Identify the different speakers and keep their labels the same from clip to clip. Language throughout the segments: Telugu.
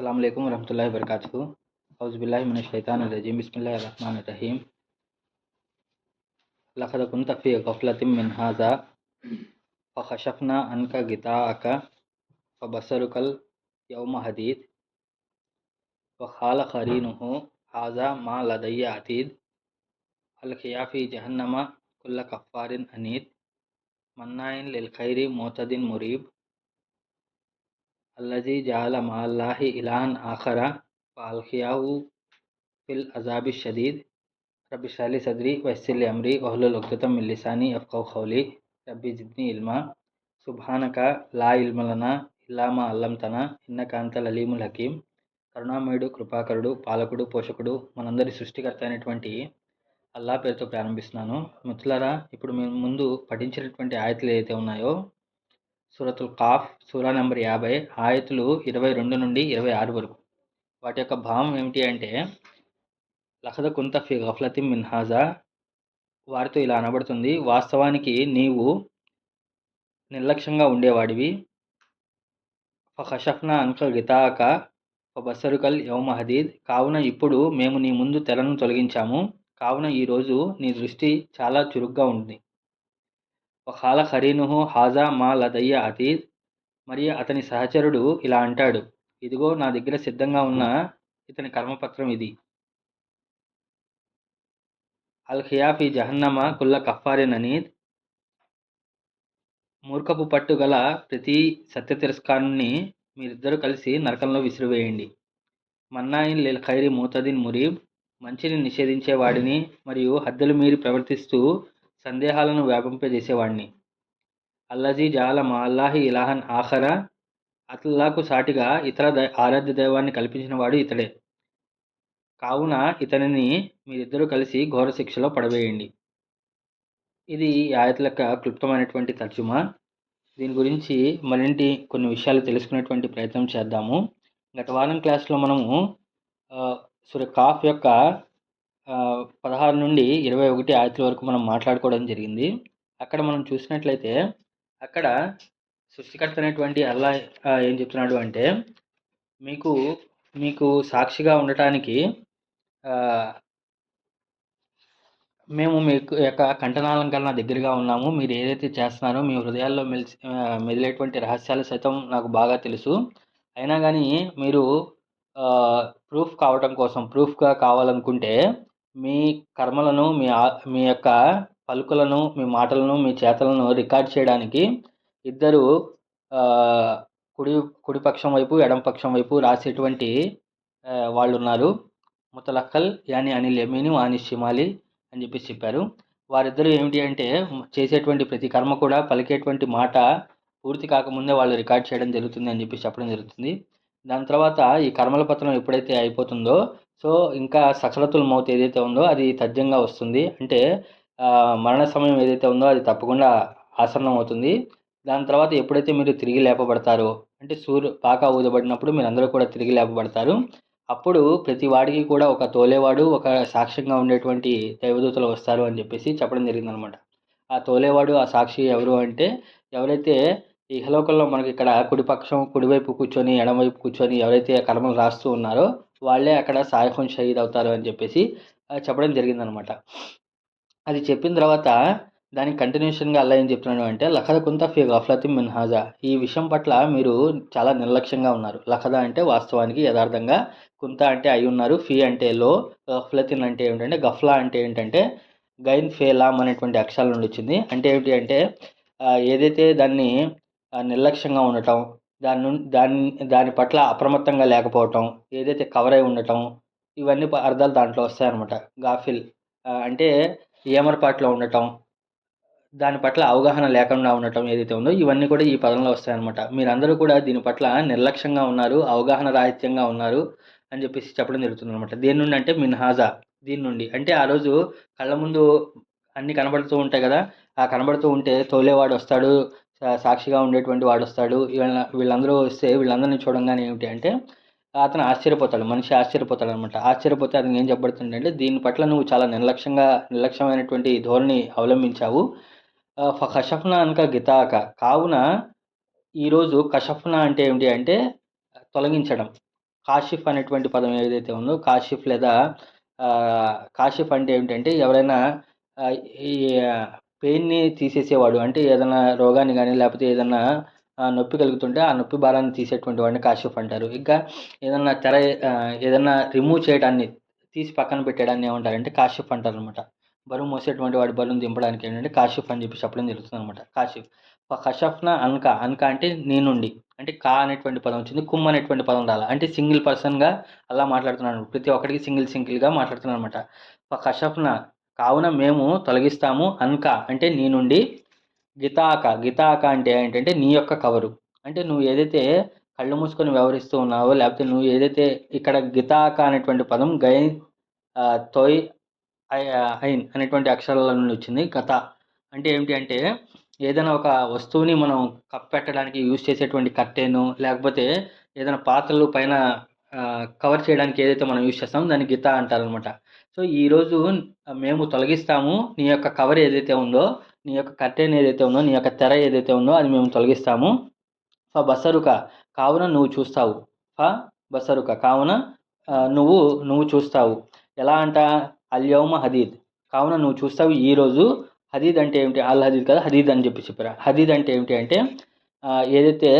Speaker 1: अस्सलाम वालेकुम रहमतुल्लाहि व बरकातुहू। औज़ुबिल्लाहि मिनश शैतानिर रजीम। बिस्मिल्लाहिर रहमानिर रहीम। लक़द कुन्त फ़ी ग़फ़लतिम मिन हाज़ा फ़कशफ़ना अन्का गिताअक फ़बसरुकल यौम हदीद व क़ाल क़रीनुहु हाज़ा मा लदय्य अतीद अलक़िया फ़ी जहन्नम कुल्ल कफ़्फ़ारिन अनीद मन्नाइन लिल ख़ैरि मुअतदिन मुरीब अल्लज़ी जअल मअल्लाहि इलाहन आख़र फ़अल्क़ियाहु फ़िल अज़ाबिश शदीद। रब्बि इश्रह ली सदरी वयस्सिर ली अमरी वहलुल उक़दतम मिन लिसानी यफ़क़हू क़ौली। रब्बि ज़िदनी इल्मा सुब्हानका ला इल्म लना इल्ला मा अल्लमतना इन्नका अंतल अलीमुल हकीम। కరుణామయుడు కృపాకరుడు పాలకుడు పోషకుడు మనందరి సృష్టికర్త అయినటువంటి అల్లా పేరుతో ప్రారంభిస్తున్నాను. మిత్రులారా, ఇప్పుడు మేము ముందు పఠించినటువంటి ఆయతులు ఏదైతే ఉన్నాయో సూరతుల్ కాఫ్ సూరా నెంబర్ 50 ఆయతులు 22 నుండి 26 వరకు, వాటి యొక్క భావం ఏమిటి అంటే, లఖద కుంత ఫీ గఫ్లతిన్ మిన్ హాజా, వారితో ఇలా అనబడుతుంది, వాస్తవానికి నీవు నిర్లక్ష్యంగా ఉండేవాడివి. ఫఖషఫ్నా అన్క గితాక ఫబసరుకల్ యౌమ హదీద్, కావున ఇప్పుడు మేము నీ ముందు తెరను తొలగించాము, కావున ఈరోజు నీ దృష్టి చాలా చురుగ్గా ఉంది. వఖాల ఖరీనుహు హాజా మా లదయ్య అతీద్, మరియు అతని సహచరుడు ఇలా అంటాడు, ఇదిగో నా దగ్గర సిద్ధంగా ఉన్న ఇతని కర్మపత్రం ఇది. అల్ ఖియాఫీ జహన్నమ కుల్ల కఫారిన్ అనీద్, మూర్ఖపు పట్టు గల ప్రతి సత్య తిరస్కారుని మీరిద్దరూ కలిసి నరకంలో విసిరివేయండి. మన్నాయిన్ లిల్ ఖైరి మూతదిన్ మురీబ్, మంచిని నిషేధించేవాడిని మరియు హద్దులు మీరి ప్రవర్తిస్తూ సందేహాలను వ్యాపింపజేసేవాడిని. అల్లజీ జాల మా అల్లాహి ఇలాహన్ ఆఖర, అల్లాకు సాటిగా ఇతర ఆరాధ్య దైవాన్ని కల్పించిన వాడు ఇతడే, కావున ఇతనిని మీరిద్దరూ కలిసి ఘోర శిక్షలో పడవేయండి. ఇది ఈ ఆయతుల యొక్క క్లుప్తమైనటువంటి తర్జుమా. దీని గురించి మరింటి కొన్ని విషయాలు తెలుసుకునేటువంటి ప్రయత్నం చేద్దాము. గత వారం క్లాస్లో మనము సూర కాఫ్ యొక్క 16 నుండి 21 ఆయతుల వరకు మనం మాట్లాడుకోవడం జరిగింది. అక్కడ మనం చూసినట్లయితే అక్కడ సృష్టికర్త అనేటువంటి అల్లా ఏం చెప్తున్నాడు అంటే, మీకు సాక్షిగా ఉండటానికి మేము మీకు యొక్క కంఠనాళం కన్నా దగ్గరగా ఉన్నాము. మీరు ఏదైతే చేస్తున్నారో మీ హృదయాల్లో మెదిలేటువంటి రహస్యాలు సైతం నాకు బాగా తెలుసు. అయినా కానీ మీరు ప్రూఫ్గా కావాలనుకుంటే మీ కర్మలను, మీ యొక్క పలుకులను, మీ మాటలను, మీ చేతలను రికార్డ్ చేయడానికి ఇద్దరు కుడిపక్షం వైపు ఎడమపక్షం వైపు రాసేటువంటి వాళ్ళు ఉన్నారు. ముతలక్కల్ యాని అనిల్ యమీని వాని షిమాలి అని చెప్పారు. వారిద్దరూ ఏమిటి అంటే, చేసేటువంటి ప్రతి కర్మ కూడా పలికేటువంటి మాట పూర్తి కాకముందే వాళ్ళు రికార్డ్ చేయడం జరుగుతుంది అని చెప్పడం జరుగుతుంది. దాని తర్వాత ఈ కర్మల పత్రం ఎప్పుడైతే అయిపోతుందో, సో ఇంకా సకలతుల్ మౌత్ ఏదైతే ఉందో అది తథ్యంగా వస్తుంది. అంటే మరణ సమయం ఏదైతే ఉందో అది తప్పకుండా ఆసన్నం అవుతుంది. దాని తర్వాత ఎప్పుడైతే మీరు తిరిగి లేపబడతారో, అంటే పాక ఊదబడినప్పుడు మీరు అందరూ కూడా తిరిగి లేపబడతారు. అప్పుడు ప్రతి వాడికి కూడా ఒక తోలేవాడు, ఒక సాక్ష్యంగా ఉండేటువంటి దైవదూతలు వస్తారు అని చెప్పడం జరిగిందనమాట. ఆ తోలేవాడు, ఆ సాక్షి ఎవరు అంటే, ఎవరైతే ఈ ఇహలోకంలో మనకి ఇక్కడ కుడివైపు కూర్చొని ఎడమవైపు కూర్చొని ఎవరైతే కర్మలు రాస్తూ ఉన్నారో వాళ్ళే అక్కడ సాయహున్ షహీద్ అవుతారు అని చెప్పడం జరిగిందనమాట. అది చెప్పిన తర్వాత దానికి కంటిన్యూషన్గా అల్లా ఏం చెప్తున్నాడు అంటే, లఖద కుంత ఫీ గఫ్లతిన్ మిన్ హాజా, ఈ విషయం పట్ల మీరు చాలా నిర్లక్ష్యంగా ఉన్నారు. లఖద అంటే వాస్తవానికి యథార్థంగా, కుంత అంటే అయి ఉన్నారు, ఫీ అంటే లో, గఫ్లతిన్ అంటే ఏమిటంటే, గఫ్లా అంటే ఏంటంటే గైన్ ఫే లామ్ అనేటువంటి అక్షరాల నుండి వచ్చింది. అంటే ఏమిటి అంటే, ఏదైతే దాన్ని నిర్లక్ష్యంగా ఉండటం, దాని పట్ల అప్రమత్తంగా లేకపోవటం, ఏదైతే కవర్ అయి ఉండటం, ఇవన్నీ అర్థాలు దాంట్లో వస్తాయన్నమాట. గాఫిల్ అంటే ఏమరపాట్లో ఉండటం, దాని పట్ల అవగాహన లేకుండా ఉండటం ఏదైతే ఉందో ఇవన్నీ కూడా ఈ పదంలో వస్తాయన్నమాట. మీరందరూ కూడా దీని పట్ల నిర్లక్ష్యంగా ఉన్నారు, అవగాహన రాహిత్యంగా ఉన్నారు అని చెప్పడం జరుగుతుంది అనమాట. దేని నుండి అంటే మిన్హాజా, దీని నుండి అంటే ఆ రోజు కళ్ళ ముందు అన్నీ కనబడుతూ ఉంటాయి కదా, ఆ కనబడుతూ ఉంటే తోలేవాడు వస్తాడు, సాక్షిగా ఉండేటువంటి వాడు వస్తాడు. వీళ్ళందరూ వస్తే వీళ్ళందరినీ చూడంగానే ఏమిటి అంటే అతను ఆశ్చర్యపోతాడు, మనిషి ఆశ్చర్యపోతాడు అనమాట. ఆశ్చర్యపోతే అతను ఏం చెప్పబడుతుందంటే, దీని పట్ల నువ్వు చాలా నిర్లక్ష్యమైనటువంటి ధోరణి అవలంబించావు. కషఫ్నా అనక గితాక, కావున ఈరోజు కషఫ్నా అంటే ఏమిటి అంటే తొలగించడం, కాషిఫ్ అనేటువంటి పదం ఏదైతే ఉందో కాషిఫ్ లేదా కాషిఫ్ అంటే ఏమిటంటే ఎవరైనా ఈ పెయిన్ని తీసేసేవాడు, అంటే ఏదైనా రోగాన్ని కానీ లేకపోతే ఏదైనా నొప్పి కలుగుతుంటే ఆ నొప్పి భారాన్ని తీసేటువంటి వాడిని కాషిఫ్ అంటారు. ఇంకా ఏదన్నా ఏదన్నా రిమూవ్ చేయడాన్ని తీసి పక్కన పెట్టేయడాన్ని ఏమంటారంటే కాషిఫ్ అంటారనమాట. బరువు మోసేటువంటి వాడి బరువును దింపడానికి ఏంటంటే కాషిఫ్ అని చెప్పి చెప్పడం జరుగుతుంది అనమాట. కాషిఫ్ కషఫ్న అన్క అన్క అంటే నీ నుండి, అంటే కా అనేటువంటి పదం వచ్చింది, కుమ్ అనేటువంటి పదం రాల, అంటే సింగిల్ పర్సన్గా అలా మాట్లాడుతున్నాను, ప్రతి ఒక్కడికి సింగిల్గా మాట్లాడుతున్నాను అనమాట. కషఫ్న కావున మేము తొలగిస్తాము, అన్క అంటే నీ నుండి, గితాక అంటే ఏంటంటే నీ యొక్క కవరు, అంటే నువ్వు ఏదైతే కళ్ళు మూసుకొని వ్యవహరిస్తూ ఉన్నావో, లేకపోతే నువ్వు ఏదైతే ఇక్కడ గితాక అనేటువంటి పదం గైన్ తోయ్ ఐన్ అనేటువంటి అక్షరాల నుండి వచ్చింది. గత అంటే ఏమిటి అంటే ఏదైనా ఒక వస్తువుని మనం కప్పెట్టడానికి యూజ్ చేసేటువంటి కట్టెను, లేకపోతే ఏదైనా పాత్రలు పైన కవర్ చేయడానికి ఏదైతే మనం యూజ్ చేస్తామో దాన్ని గిత అంటారనమాట. సో ఈరోజు మేము తొలగిస్తాము నీ యొక్క కవర్ ఏదైతే ఉందో, నీ యొక్క కర్టెన్ ఏదైతే ఉందో, నీ యొక్క తెర ఏదైతే ఉందో అది మేము తొలగిస్తాము. ఫ బసరుక కావున నువ్వు చూస్తావు. ఫ బసరుక కావున నువ్వు చూస్తావు. ఎలా అంట, అల్యౌమ హదీద్ కావున నువ్వు చూస్తావు ఈరోజు. హదీద్ అంటే ఏమిటి, అల్ హదీద్ కదా, హదీద్ అని చెప్పి చెప్పారు. హదీద్ అంటే ఏమిటి అంటే ఏదైతే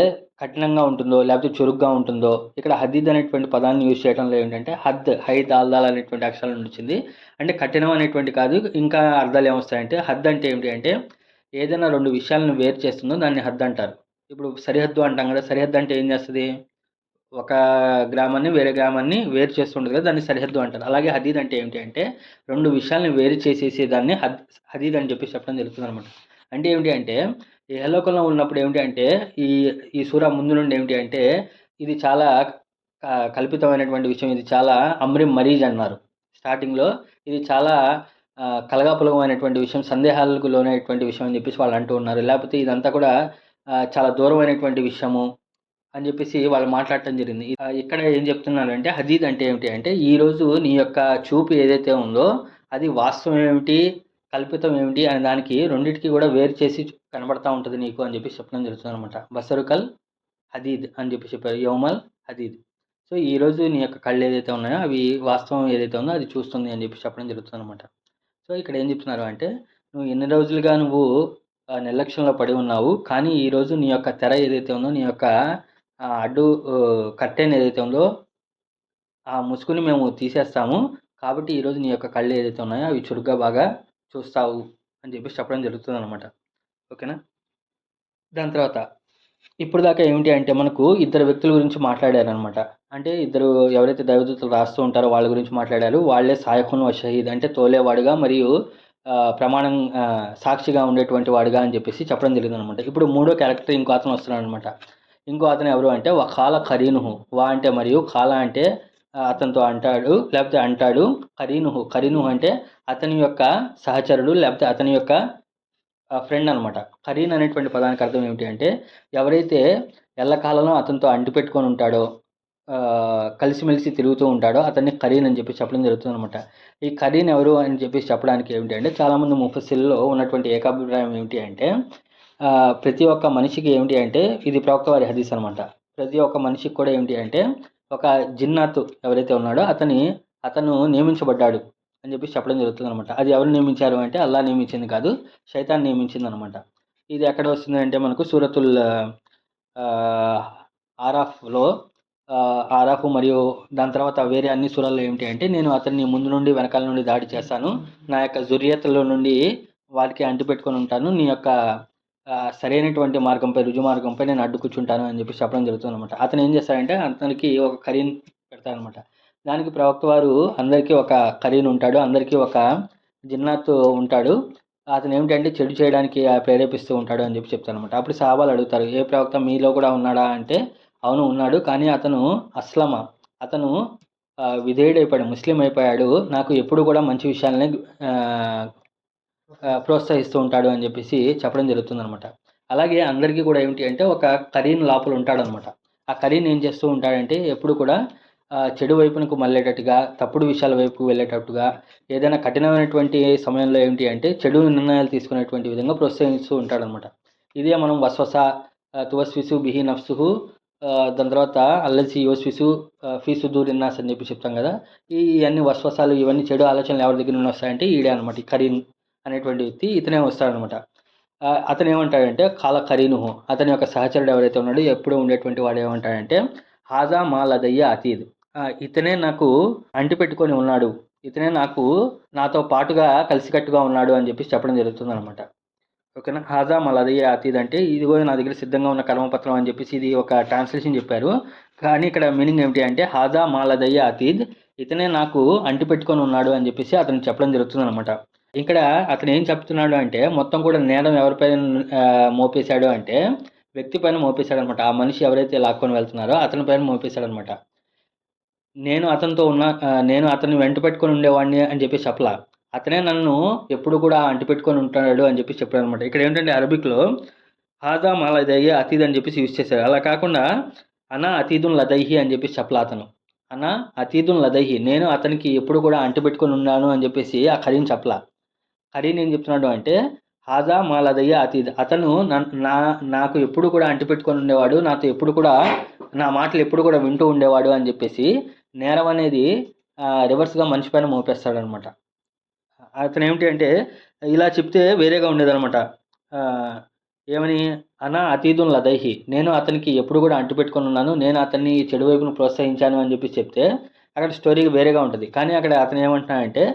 Speaker 1: కఠినంగా ఉంటుందో లేకపోతే చురుగ్గా ఉంటుందో, ఇక్కడ హదీద్ అనేటువంటి పదాన్ని యూజ్ చేయడంలో ఏంటంటే హద్ దాల్ అనేటువంటి అక్షరాల నుంచి వచ్చింది. అంటే కఠినం అనేటువంటి కాదు, ఇంకా అర్థాలు ఏమొస్తాయంటే హద్ అంటే ఏమిటి అంటే ఏదైనా రెండు విషయాలను వేరు చేస్తుందో దాన్ని హద్ అంటారు. ఇప్పుడు సరిహద్దు అంటాం కదా, సరిహద్దు అంటే ఏం చేస్తుంది, ఒక గ్రామాన్ని వేరే గ్రామాన్ని వేరు చేస్తుంటుంది కదా, దాన్ని సరిహద్దు అంటారు. అలాగే హదీద్ అంటే ఏమిటి అంటే రెండు విషయాలను వేరు చేసేసి దాన్ని హదీద్ అని చెప్పి చెప్పడం జరుగుతుంది అనమాట. అంటే ఏమిటి అంటే ఇహలోకంలో ఉన్నప్పుడు ఏమిటి అంటే ఈ సూర ముందు నుండి ఏమిటి అంటే ఇది చాలా కల్పితమైనటువంటి విషయం, ఇది చాలా అమ్రిం మరీజ్ అన్నారు స్టార్టింగ్లో, ఇది చాలా కలగాపులగమైనటువంటి విషయం, సందేహాలకు లోనైనటువంటి విషయం అని చెప్పేసి వాళ్ళు అంటూ ఉన్నారు. లేకపోతే ఇదంతా కూడా చాలా దూరమైనటువంటి విషయము అని చెప్పేసి వాళ్ళు మాట్లాడటం జరిగింది. ఇక్కడ ఏం చెప్తున్నారంటే హదీద్ అంటే ఏమిటి అంటే ఈరోజు నీ యొక్క చూపు ఏదైతే ఉందో అది వాస్తవం ఏమిటి, కల్పితం ఏమిటి అనే దానికి రెండింటికి కూడా వేరు చేసి కనబడతా ఉంటుంది నీకు అని చెప్పి చెప్పడం జరుగుతుంది అనమాట. బసరుకల్ హదీద్ అని చెప్పి చెప్పారు, యౌమల్ హదీద్. సో ఈరోజు నీ యొక్క కళ్ళు ఏదైతే ఉన్నాయో అవి వాస్తవం ఏదైతే ఉందో అది చూస్తుంది అని చెప్పి చెప్పడం జరుగుతుంది అనమాట. సో ఇక్కడ ఏం చెప్తున్నారు అంటే నువ్వు ఎన్ని రోజులుగా నువ్వు నిర్లక్ష్యంలో పడి ఉన్నావు, కానీ ఈరోజు నీ యొక్క తెర ఏదైతే ఉందో, నీ యొక్క అడ్డు కర్టెన్ ఏదైతే ఉందో ఆ ముసుగుని మేము తీసేస్తాము, కాబట్టి ఈరోజు నీ యొక్క కళ్ళు ఏదైతే ఉన్నాయో అవి చురుగ్గా బాగా చూస్తావు అని చెప్పేసి చెప్పడం జరుగుతుంది అనమాట. ఓకేనా. దాని తర్వాత ఇప్పుడు దాకా ఏమిటి అంటే మనకు ఇద్దరు వ్యక్తుల గురించి మాట్లాడారనమాట. అంటే ఇద్దరు ఎవరైతే దైవదూతలు రాస్తూ ఉంటారో వాళ్ళ గురించి మాట్లాడారు. వాళ్ళే సాయకున్ షహీద్ అంటే తోలేవాడుగా మరియు ప్రమాణం సాక్షిగా ఉండేటువంటి వాడుగా అని చెప్పేసి చెప్పడం జరిగింది అనమాట. ఇప్పుడు మూడో క్యారెక్టర్ ఇంకో అతను వస్తున్నాడు అనమాట. ఇంకో అతను ఎవరు అంటే వఖాల కరీనుహు, వా అంటే మరియు, కాల అంటే అతనితో అంటాడు లేకపోతే అంటాడు, కరీనుహు అంటే అతని యొక్క సహచరుడు లేకపోతే అతని యొక్క ఫ్రెండ్ అనమాట. కరీన్ అనేటువంటి పదానికి అర్థం ఏమిటి అంటే ఎవరైతే ఎల్లకాలంలో అతనితో అంటిపెట్టుకొని ఉంటాడో, కలిసిమెలిసి తిరుగుతూ ఉంటాడో అతన్ని కరీన్ అని చెప్పి చెప్పడం జరుగుతుంది అనమాట. ఈ కరీన్ ఎవరు అని చెప్పేసి చెప్పడానికి ఏమిటి అంటే చాలామంది ముఫస్సిల్లో ఉన్నటువంటి ఏకాభిప్రాయం ఏమిటి అంటే ప్రతి ఒక్క మనిషికి ఏమిటి అంటే ఇది ప్రవక్త వారి హదీస్ అనమాట. ప్రతి ఒక్క మనిషికి కూడా ఏమిటి అంటే ఒక జిన్నాత్ ఎవరైతే ఉన్నాడో అతను నియమించబడ్డాడు అని చెప్పి చెప్పడం జరుగుతుంది అనమాట. అది ఎవరు నియమించారు అంటే అల్లా నియమించింది కాదు, శైతాన్ నియమించింది అనమాట. ఇది ఎక్కడ వస్తుంది అంటే మనకు సూరతుల్ ఆరాఫ్లో, ఆరాఫ్ మరియు దాని తర్వాత వేరే అన్ని సూరాల్లో ఏమిటి అంటే నేను అతన్ని ముందు నుండి వెనకాల నుండి దాడి చేస్తాను, నా యొక్క జురియత్తులో నుండి వారికి అంటిపెట్టుకొని ఉంటాను, నీ యొక్క సరైనటువంటి మార్గంపై రుజు మార్గంపై నేను అడ్డు కూర్చుంటాను అని చెప్పి చెప్పడం జరుగుతుంది అనమాట. అతను ఏం చేస్తాడంటే అతనికి ఒక కరీన్ పెడతాడనమాట. దానికి ప్రవక్త వారు అందరికీ ఒక కరీన్ ఉంటాడు, అందరికీ ఒక జిన్నాత్ ఉంటాడు, అతను ఏమిటంటే చెడు చేయడానికి ప్రేరేపిస్తూ ఉంటాడు అని చెప్పి చెప్తాను అనమాట. అప్పుడు సహాబాలు అడుగుతారు, ఏ ప్రవక్త మీలో కూడా ఉన్నాడా అంటే అవును ఉన్నాడు, కానీ అతను అతను విధేయుడైపోయాడు, ముస్లిం అయిపోయాడు, నాకు ఎప్పుడు కూడా మంచి విషయాలనే ప్రోత్సహిస్తూ ఉంటాడు అని చెప్పేసి చెప్పడం జరుగుతుంది అనమాట. అలాగే అందరికీ కూడా ఏమిటి అంటే ఒక కరీన్ లోపల ఉంటాడనమాట. ఆ కరీన్ ఏం చేస్తూ ఉంటాడంటే ఎప్పుడు కూడా చెడు వైపునకు మళ్ళేటట్టుగా, తప్పుడు విషయాల వైపు వెళ్ళేటట్టుగా, ఏదైనా కఠినమైనటువంటి సమయంలో ఏమిటి అంటే చెడు నిర్ణయాలు తీసుకునేటువంటి విధంగా ప్రోత్సహిస్తూ ఉంటాడనమాట. ఇదే మనం వస్వస తువస్విసు బిహి నఫ్సుహు దాని తర్వాత అల్లసి యోస్విసు ఫీ సుదూరిన్నాస్ అని చెప్పి చెప్తాం కదా. ఇవన్నీ వస్వసాలు ఇవన్నీ చెడు ఆలోచనలు ఎవరి దగ్గర నుండి వస్తాయంటే ఈడే అనమాట, ఈ కరీన్ అనేటువంటి వ్యక్తి ఇతనే వస్తాడనమాట. అతను ఏమంటాడంటే కాల కరీనుహు, అతని యొక్క సహచరుడు ఎవరైతే ఉన్నాడో ఎప్పుడూ ఉండేటువంటి వాడు ఏమంటాడంటే హాజా మా లదయ్య అతీద్, ఇతనే నాకు అంటిపెట్టుకొని ఉన్నాడు, ఇతనే నాతో పాటుగా కలిసికట్టుగా ఉన్నాడు అని చెప్పి చెప్పడం జరుగుతుంది అనమాట. ఓకేనా. హాజా మా లదయ్య అతీద్ అంటే ఇదిగో నా దగ్గర సిద్ధంగా ఉన్న కర్మపత్రం అని చెప్పేసి ఇది ఒక ట్రాన్స్లేషన్ చెప్పారు. కానీ ఇక్కడ మీనింగ్ ఏమిటి అంటే హాజా మా లదయ్య అతీద్, ఇతనే నాకు అంటిపెట్టుకొని ఉన్నాడు అని చెప్పేసి అతను చెప్పడం జరుగుతుంది అనమాట. ఇక్కడ అతను ఏం చెప్తున్నాడు అంటే మొత్తం కూడా నేరం ఎవరిపైన మోపేశాడు అంటే వ్యక్తి పైన మోపేశాడు అనమాట. ఆ మనిషి ఎవరైతే లాక్కొని వెళ్తున్నారో అతని పైన మోపేశాడు అనమాట. నేను అతనితో ఉన్న నేను అతన్ని వెంట పెట్టుకొని ఉండేవాడిని అని చెప్పి చెప్పలా, అతనే నన్ను ఎప్పుడు కూడా అంటిపెట్టుకొని ఉంటాడు అని చెప్పి చెప్పాడు అనమాట. ఇక్కడ ఏంటంటే అరబిక్లో హాజా మా లదయ్య అతీద్ అని చెప్పేసి యూజ్ చేశారు. అలా కాకుండా అనా అతీదున్ లదైహి అని చెప్పేసి చెప్పలా అతను. అనా అతీదున్ లదైహి, నేను అతనికి ఎప్పుడు కూడా అంటిపెట్టుకొని ఉన్నాను అని చెప్పేసి ఆ కరీం చెప్పలా. కరీం ఏం చెప్తున్నాడు అంటే హాజా మా లదయ్య అతీద్, అతను నాకు ఎప్పుడు కూడా అంటిపెట్టుకొని ఉండేవాడు, నాతో ఎప్పుడు కూడా నా మాటలు ఎప్పుడు కూడా వింటూ ఉండేవాడు అని చెప్పేసి నేరం అనేది రివర్స్గా మనిషి పైన మోపేస్తాడనమాట. అతను ఏమిటి అంటే ఇలా చెప్తే వేరేగా ఉండేదనమాట. ఏమని అనా అతీదున్ లదైహి, నేను అతనికి ఎప్పుడు కూడా అంటిపెట్టుకొని ఉన్నాను, నేను అతన్ని చెడు వైపును ప్రోత్సహించాను అని చెప్పి చెప్తే అక్కడ స్టోరీ వేరేగా ఉంటుంది. కానీ అక్కడ అతను ఏమంటున్నాడంటే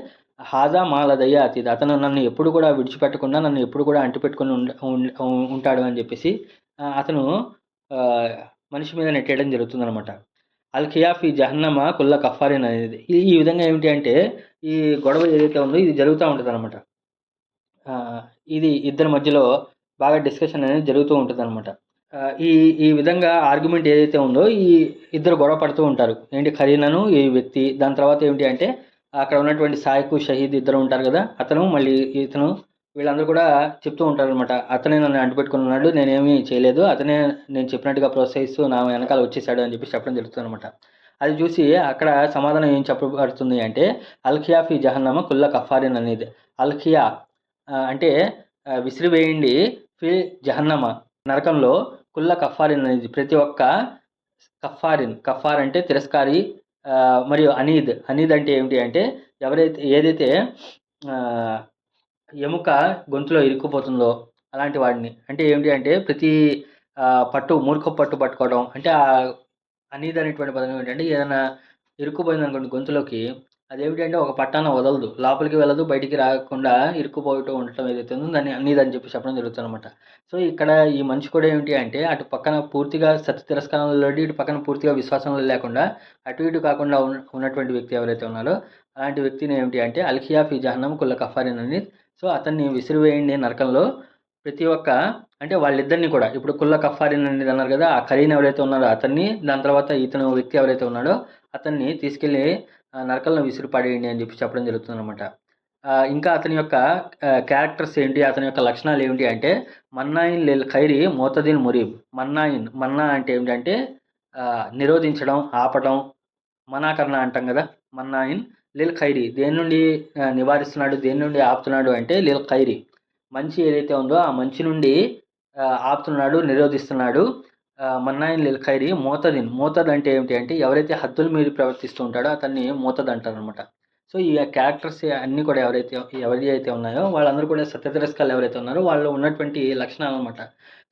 Speaker 1: హాజా మా లదయ్య అతీద్, అతను నన్ను ఎప్పుడు కూడా విడిచిపెట్టకుండా నన్ను ఎప్పుడు కూడా అంటిపెట్టుకొని ఉంటాడు అని చెప్పేసి అతను మనిషి మీద నెట్టేయడం జరుగుతుందనమాట. అల్ ఖియాఫీ జహన్నమ కుల్ల కఫారిన్ అనేది ఈ విధంగా ఏమిటి అంటే ఈ గొడవ ఏదైతే ఉందో ఇది జరుగుతూ ఉంటుంది అనమాట. ఇది ఇద్దరి మధ్యలో బాగా డిస్కషన్ అనేది జరుగుతూ ఉంటుంది అనమాట. ఈ ఈ విధంగా ఆర్గ్యుమెంట్ ఏదైతే ఉందో ఈ ఇద్దరు గొడవ పడుతూ ఉంటారు. ఏంటి ఖరీనను ఈ వ్యక్తి, దాని తర్వాత ఏమిటి అంటే అక్కడ ఉన్నటువంటి సాయకు షహీద్ ఇద్దరు ఉంటారు కదా, అతను మళ్ళీ ఇతను వీళ్ళందరూ కూడా చెప్తూ ఉంటారు అనమాట. అతనే నన్ను అంటిపెట్టుకుని ఉన్నాడు, నేనేమీ చేయలేదు, అతనే నేను చెప్పినట్టుగా ప్రోత్సహిస్తూ నా వెనకాల వచ్చేసాడు అని చెప్పి చెప్పడం జరుగుతుంది అనమాట. అది చూసి అక్కడ సమాధానం ఏం చెప్పబడుతుంది అంటే అల్ఖియా ఫీ జహన్నమ కుల్ల కఫారిన్ అనేది. అల్ఖియా అంటే విసిరివేయండి, ఫీ జహన్నమ నరకంలో, కుల్ల కఫారిన్ అనేది ప్రతి ఒక్క కఫార్ అంటే తిరస్కారి, మరియు అనీద్ అంటే ఏమిటి అంటే ఏదైతే ఎముక గొంతులో ఇరుక్కుపోతుందో అలాంటి వాడిని. అంటే ఏమిటి అంటే ప్రతి మూర్ఖ పట్టు పట్టుకోవడం అంటే అనీద్ అనేటువంటి పదం ఏమిటంటే ఏదైనా ఇరుక్కుపోయింది అనుకోండి గొంతులోకి, అదేమిటంటే ఒక పట్టాన వదలదు, లోపలికి వెళ్ళదు, బయటికి రాకుండా ఇరుక్కుపోతూ ఉండటం ఏదైతే ఉందో దాన్ని అనీద్ అని చెప్పి చెప్పడం జరుగుతుంది అనమాట. సో ఇక్కడ ఈ మనిషి కూడా ఏమిటి అంటే అటు పక్కన పూర్తిగా సత్య తిరస్కారంలో, ఇటు పక్కన పూర్తిగా విశ్వాసంలో లేకుండా అటు ఇటు కాకుండా ఉన్నటువంటి వ్యక్తి ఎవరైతే ఉన్నారో అలాంటి వ్యక్తిని ఏమిటి అంటే అల్ఖియా ఫీ జహన్నం కుల్ల కఫారిన్ అని. సో అతన్ని విసిరివేయండి నరకంలో, ప్రతి ఒక్క అంటే వాళ్ళిద్దరిని కూడా ఇప్పుడు కుల్ల కఫారిన్ అనేది అన్నారు కదా, ఆ కరీన్ ఎవరైతే ఉన్నారో అతన్ని, దాని తర్వాత ఇతను వ్యక్తి ఎవరైతే ఉన్నాడో అతన్ని తీసుకెళ్ళి నరకంలో విసిరి పడేయండి అని చెప్పి చెప్పడం జరుగుతుంది అనమాట. ఇంకా అతని యొక్క క్యారెక్టర్స్ ఏంటి, అతని యొక్క లక్షణాలు ఏమిటి అంటే మన్నాయిన్ లిల్ ఖైరి మోతదిన్ మురీబ్. మన్నా అంటే ఏమిటంటే నిరోధించడం, ఆపడం, మనాకరణ అంటాం కదా. మన్నాయిన్ లిల్ ఖైరి, దేని నుండి నివారిస్తున్నాడు, దేని నుండి ఆపుతున్నాడు అంటే లిల్ ఖైరి, మంచి ఏదైతే ఉందో ఆ మంచి నుండి ఆపుతున్నాడు, నిరోధిస్తున్నాడు. మన్నాయిన్ లిల్ ఖైరి మోతద్ అంటే ఏమిటి అంటే ఎవరైతే హద్దులు మీరి ప్రవర్తిస్తూ ఉంటాడో అతన్ని మోతద్ అంటారు అనమాట. సో ఈ క్యారెక్టర్స్ అన్నీ కూడా ఎవరి అయితే ఉన్నాయో వాళ్ళందరూ కూడా సత్యతిరస్కాలు ఎవరైతే ఉన్నారో వాళ్ళు ఉన్నటువంటి లక్షణాలు అనమాట.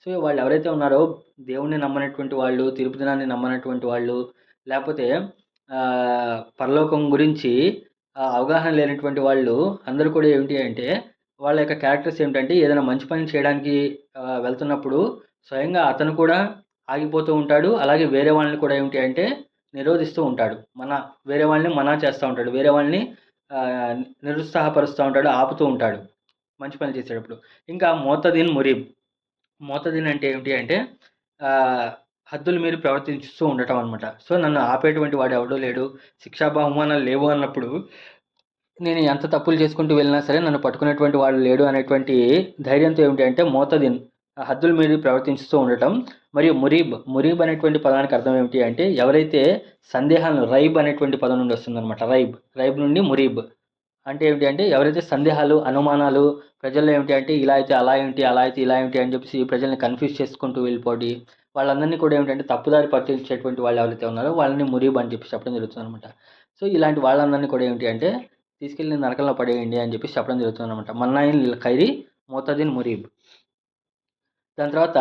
Speaker 1: సో వాళ్ళు ఎవరైతే ఉన్నారో దేవుణ్ణి నమ్మనటువంటి వాళ్ళు, తీర్పు దినాన్ని నమ్మనటువంటి వాళ్ళు, లేకపోతే పరలోకం గురించి అవగాహన లేనటువంటి వాళ్ళు అందరూ కూడా ఏమిటి అంటే వాళ్ళ యొక్క క్యారెక్టర్స్ ఏమిటంటే ఏదైనా మంచి పని చేయడానికి వెళ్తున్నప్పుడు స్వయంగా అతను కూడా ఆగిపోతూ ఉంటాడు, అలాగే వేరే వాళ్ళని కూడా ఏమిటి అంటే నిరోధిస్తూ ఉంటాడు, వేరే వాళ్ళని మనా చేస్తూ ఉంటాడు, వేరే వాళ్ళని నిరుత్సాహపరుస్తూ ఉంటాడు, ఆపుతూ ఉంటాడు మంచి పని చేసేటప్పుడు. ఇంకా మోతదీన్ అంటే ఏమిటి అంటే హద్దులు మీరు ప్రవర్తిస్తూ ఉండటం అనమాట. సో నన్ను ఆపేటువంటి వాడు ఎవడూ లేడు, శిక్షా బహుమానాలు లేవు అన్నప్పుడు నేను ఎంత తప్పులు చేసుకుంటూ వెళ్ళినా సరే నన్ను పట్టుకునేటువంటి వాడు లేడు అనేటువంటి ధైర్యంతో ఏమిటి అంటే మోతదీన్ హద్దులు మీరి ప్రవర్తిస్తూ ఉండటం. మరియు మురీబ్ అనేటువంటి పదానికి అర్థం ఏమిటి అంటే ఎవరైతే సందేహాలను, రైబ్ అనేటువంటి పదం నుండి వస్తుందన్నమాట. రైబ్ నుండి మురీబ్ అంటే ఏమిటి అంటే ఎవరైతే సందేహాలు, అనుమానాలు ప్రజల్లో ఏమిటి అంటే ఇలా అయితే అలా ఏంటి, అలా అయితే ఇలా ఏంటి అని చెప్పేసి ప్రజల్ని కన్ఫ్యూజ్ చేసుకుంటూ వెళ్ళిపోయి వాళ్ళందరినీ కూడా ఏమిటంటే తప్పుదారి పట్టించేటువంటి వాళ్ళు ఎవరైతే ఉన్నారో వాళ్ళని మురీబ్ అని చెప్పి చెప్పడం జరుగుతుందనమాట. సో, ఇలాంటి వాళ్ళందరినీ కూడా ఏంటి అంటే తీసుకెళ్ళి నరకంలో పడేయండి అని చెప్పేసి చెప్పడం జరుగుతుందనమాట. మన్నాయిన్ లిల్ ఖైరి మోతదిన్ మురీబ్. దాని తర్వాత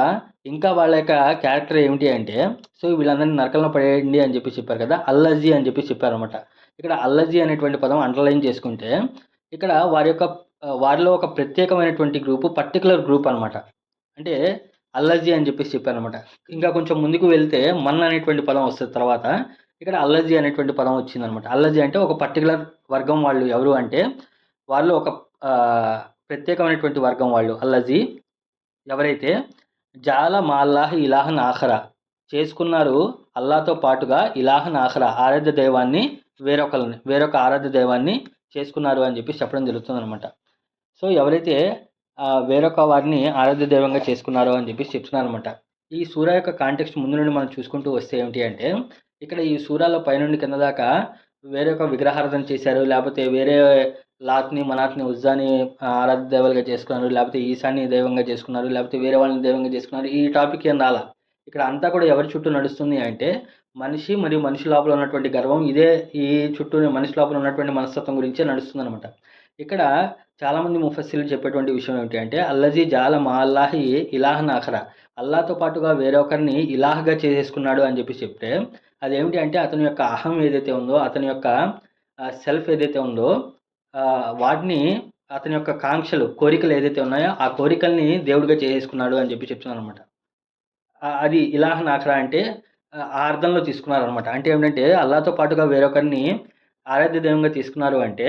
Speaker 1: ఇంకా వాళ్ళ యొక్క క్యారెక్టర్ ఏమిటి అంటే, సో వీళ్ళందరినీ నరకంలో పడేయండి అని చెప్పి చెప్పారు కదా! అల్లజీ అని చెప్పి చెప్పారనమాట. ఇక్కడ అల్లజీ అనేటువంటి పదం అండర్‌లైన్ చేసుకుంటే, ఇక్కడ వారిలో ఒక ప్రత్యేకమైనటువంటి గ్రూపు, పర్టిక్యులర్ గ్రూప్ అనమాట. అంటే అల్లజీ అని చెప్పేసి చెప్పారనమాట. ఇంకా కొంచెం ముందుకు వెళ్తే మన్ అనేటువంటి పదం వస్తది తర్వాత. ఇక్కడ అల్లజీ అనేటువంటి పదం వచ్చిందనమాట. అల్లజీ అంటే ఒక పర్టిక్యులర్ వర్గం వాళ్ళు ఎవరు అంటే, వాళ్ళు ఒక ప్రత్యేకమైనటువంటి వర్గం వాళ్ళు అల్లజీ. ఎవరైతే జాల మాల్లాహ్ ఇలాహన్ ఆఖరా చేసుకున్నారు అల్లాతో పాటుగా ఇలాహన్ ఆఖరా ఆరాధ్య దైవాన్ని వేరొక ఆరాధ్య దైవాన్ని చేసుకున్నారు అని చెప్పి చెప్పడం జరుగుతుందనమాట. సో ఎవరైతే వేరొక వారిని ఆరాధ్య దైవంగా చేసుకున్నారో అని చెప్పి చెప్తున్నారనమాట. ఈ సూర యొక్క కాంటెక్స్ట్ ముందు నుండి మనం చూసుకుంటూ వస్తే ఏమిటి అంటే, ఇక్కడ ఈ సూరాలో పైనుండి కింద దాకా వేరొక విగ్రహారాధన చేశారు, లేకపోతే వేరే లాత్ని మనాత్ని ఉజ్జాని ఆరాధ్య దైవాలుగా చేసుకున్నారు, లేకపోతే ఈశాన్ని దైవంగా చేసుకున్నారు, లేకపోతే వేరే వాళ్ళని దైవంగా చేసుకున్నారు. ఈ టాపిక్ ఏం రాలా. ఇక్కడ అంతా కూడా ఎవరి చుట్టూ నడుస్తుంది అంటే మనిషి మరియు మనిషి లోపల ఉన్నటువంటి గర్వం, ఈ చుట్టూ మనిషి లోపల ఉన్నటువంటి మనస్తత్వం గురించే నడుస్తుందన్నమాట. ఇక్కడ చాలామంది ముఫస్సిర్లు చెప్పేటువంటి విషయం ఏమిటి అంటే, అల్లజీ జాల మా అల్లాహి ఇలాహన్ ఆఖరా, అల్లాతో పాటుగా వేరొకరిని ఇలాహగా చేసేసుకున్నాడు అని చెప్పి చెప్తే, అదేమిటి అంటే అతని యొక్క అహం ఏదైతే ఉందో, అతని యొక్క సెల్ఫ్ ఏదైతే ఉందో, వాటిని అతని యొక్క కాంక్షలు, కోరికలు ఏదైతే ఉన్నాయో ఆ కోరికల్ని దేవుడిగా చేసేసుకున్నాడు అని చెప్పి చెప్తున్నాను అనమాట. అది ఇలాహన్ ఆఖరా అంటే ఆ అర్థంలో తీసుకున్నారనమాట. అంటే ఏమిటంటే అల్లాతో పాటుగా వేరొకరిని ఆరాధ్య దైవంగా తీసుకున్నారు అంటే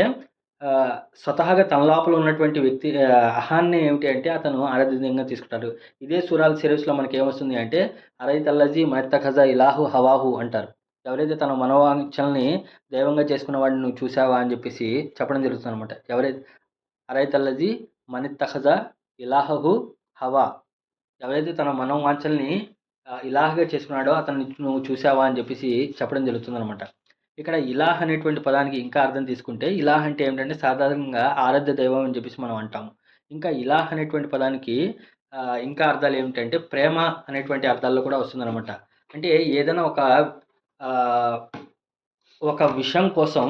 Speaker 1: స్వతహాగా తన లోపల ఉన్నటువంటి వ్యక్తి అహాన్ని ఏమిటి అంటే అతను ఆరాధ్య దైవంగా తీసుకుంటారు. ఇదే సూరాల్ సిరీస్లో మనకి ఏమొస్తుంది అంటే అరైత్ అల్లజీ మత్తఖజా ఇలాహు హవాహు అంటారు. ఎవరైతే తన మనోవాంఛల్ని దైవంగా చేసుకున్న వాడిని నువ్వు చూసావా అని చెప్పేసి చెప్పడం జరుగుతుంది అనమాట. అరైత్ అల్లజీ మనిత్తఖజా ఇలాహు హవా, ఎవరైతే తన మనోవాంఛల్ని ఇలాహగా చేసుకున్నాడో అతన్ని నువ్వు చూసావా అని చెప్పేసి చెప్పడం జరుగుతుందనమాట. ఇక్కడ ఇలాహ్ అనేటువంటి పదానికి ఇంకా అర్థం తీసుకుంటే, ఇలాహ్ అంటే ఏమిటంటే సాధారణంగా ఆరాధ్య దైవం అని చెప్పేసి మనం అంటాము. ఇంకా ఇలాహ్ అనేటువంటి పదానికి ఇంకా అర్థాలు ఏమిటంటే ప్రేమ అనేటువంటి అర్థాల్లో కూడా వస్తుందన్నమాట. అంటే ఏదైనా ఒక విషయం కోసం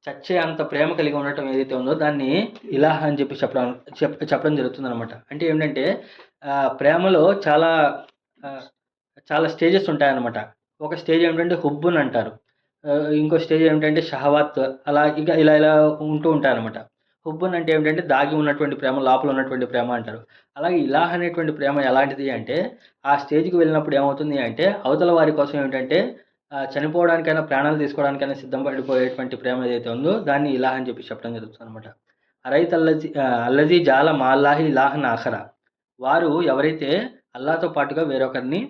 Speaker 1: చచ్చే అంత ప్రేమ కలిగి ఉండటం ఏదైతే ఉందో దాన్ని ఇలాహ్ అని చెప్పి చెప్పడం జరుగుతుందన్నమాట. అంటే ఏమిటంటే ప్రేమలో చాలా స్టేజెస్ ఉంటాయన్నమాట. ఒక స్టేజ్ ఏమిటంటే హుబ్బున్ అంటారు, ఇంకో స్టేజ్ ఏమిటంటే షహవాత్, అలా ఇక ఇలా ఉంటూ ఉంటాయన్నమాట. హుబ్బున్ అంటే ఏమిటంటే దాగి ఉన్నటువంటి ప్రేమ, లోపల ఉన్నటువంటి ప్రేమ అంటారు. అలాగే ఇలాహ్ అనేటువంటి ప్రేమ ఎలాంటిది అంటే ఆ స్టేజ్కి వెళ్ళినప్పుడు ఏమవుతుంది అంటే అవతల వారి కోసం ఏమిటంటే చనిపోవడానికైనా ప్రాణాలు తీసుకోవడానికైనా సిద్ధం పడిపోయేటువంటి ప్రేమ ఏదైతే ఉందో దాన్ని ఇలాహ్ అని చెప్పి చెప్పడం జరుగుతుంది అనమాట. అరైత్ అల్లజీ జాల మాల్లాహి ఇలాహన్ ఆఖరా, వారు ఎవరైతే అల్లాతో పాటుగా వేరొకరిని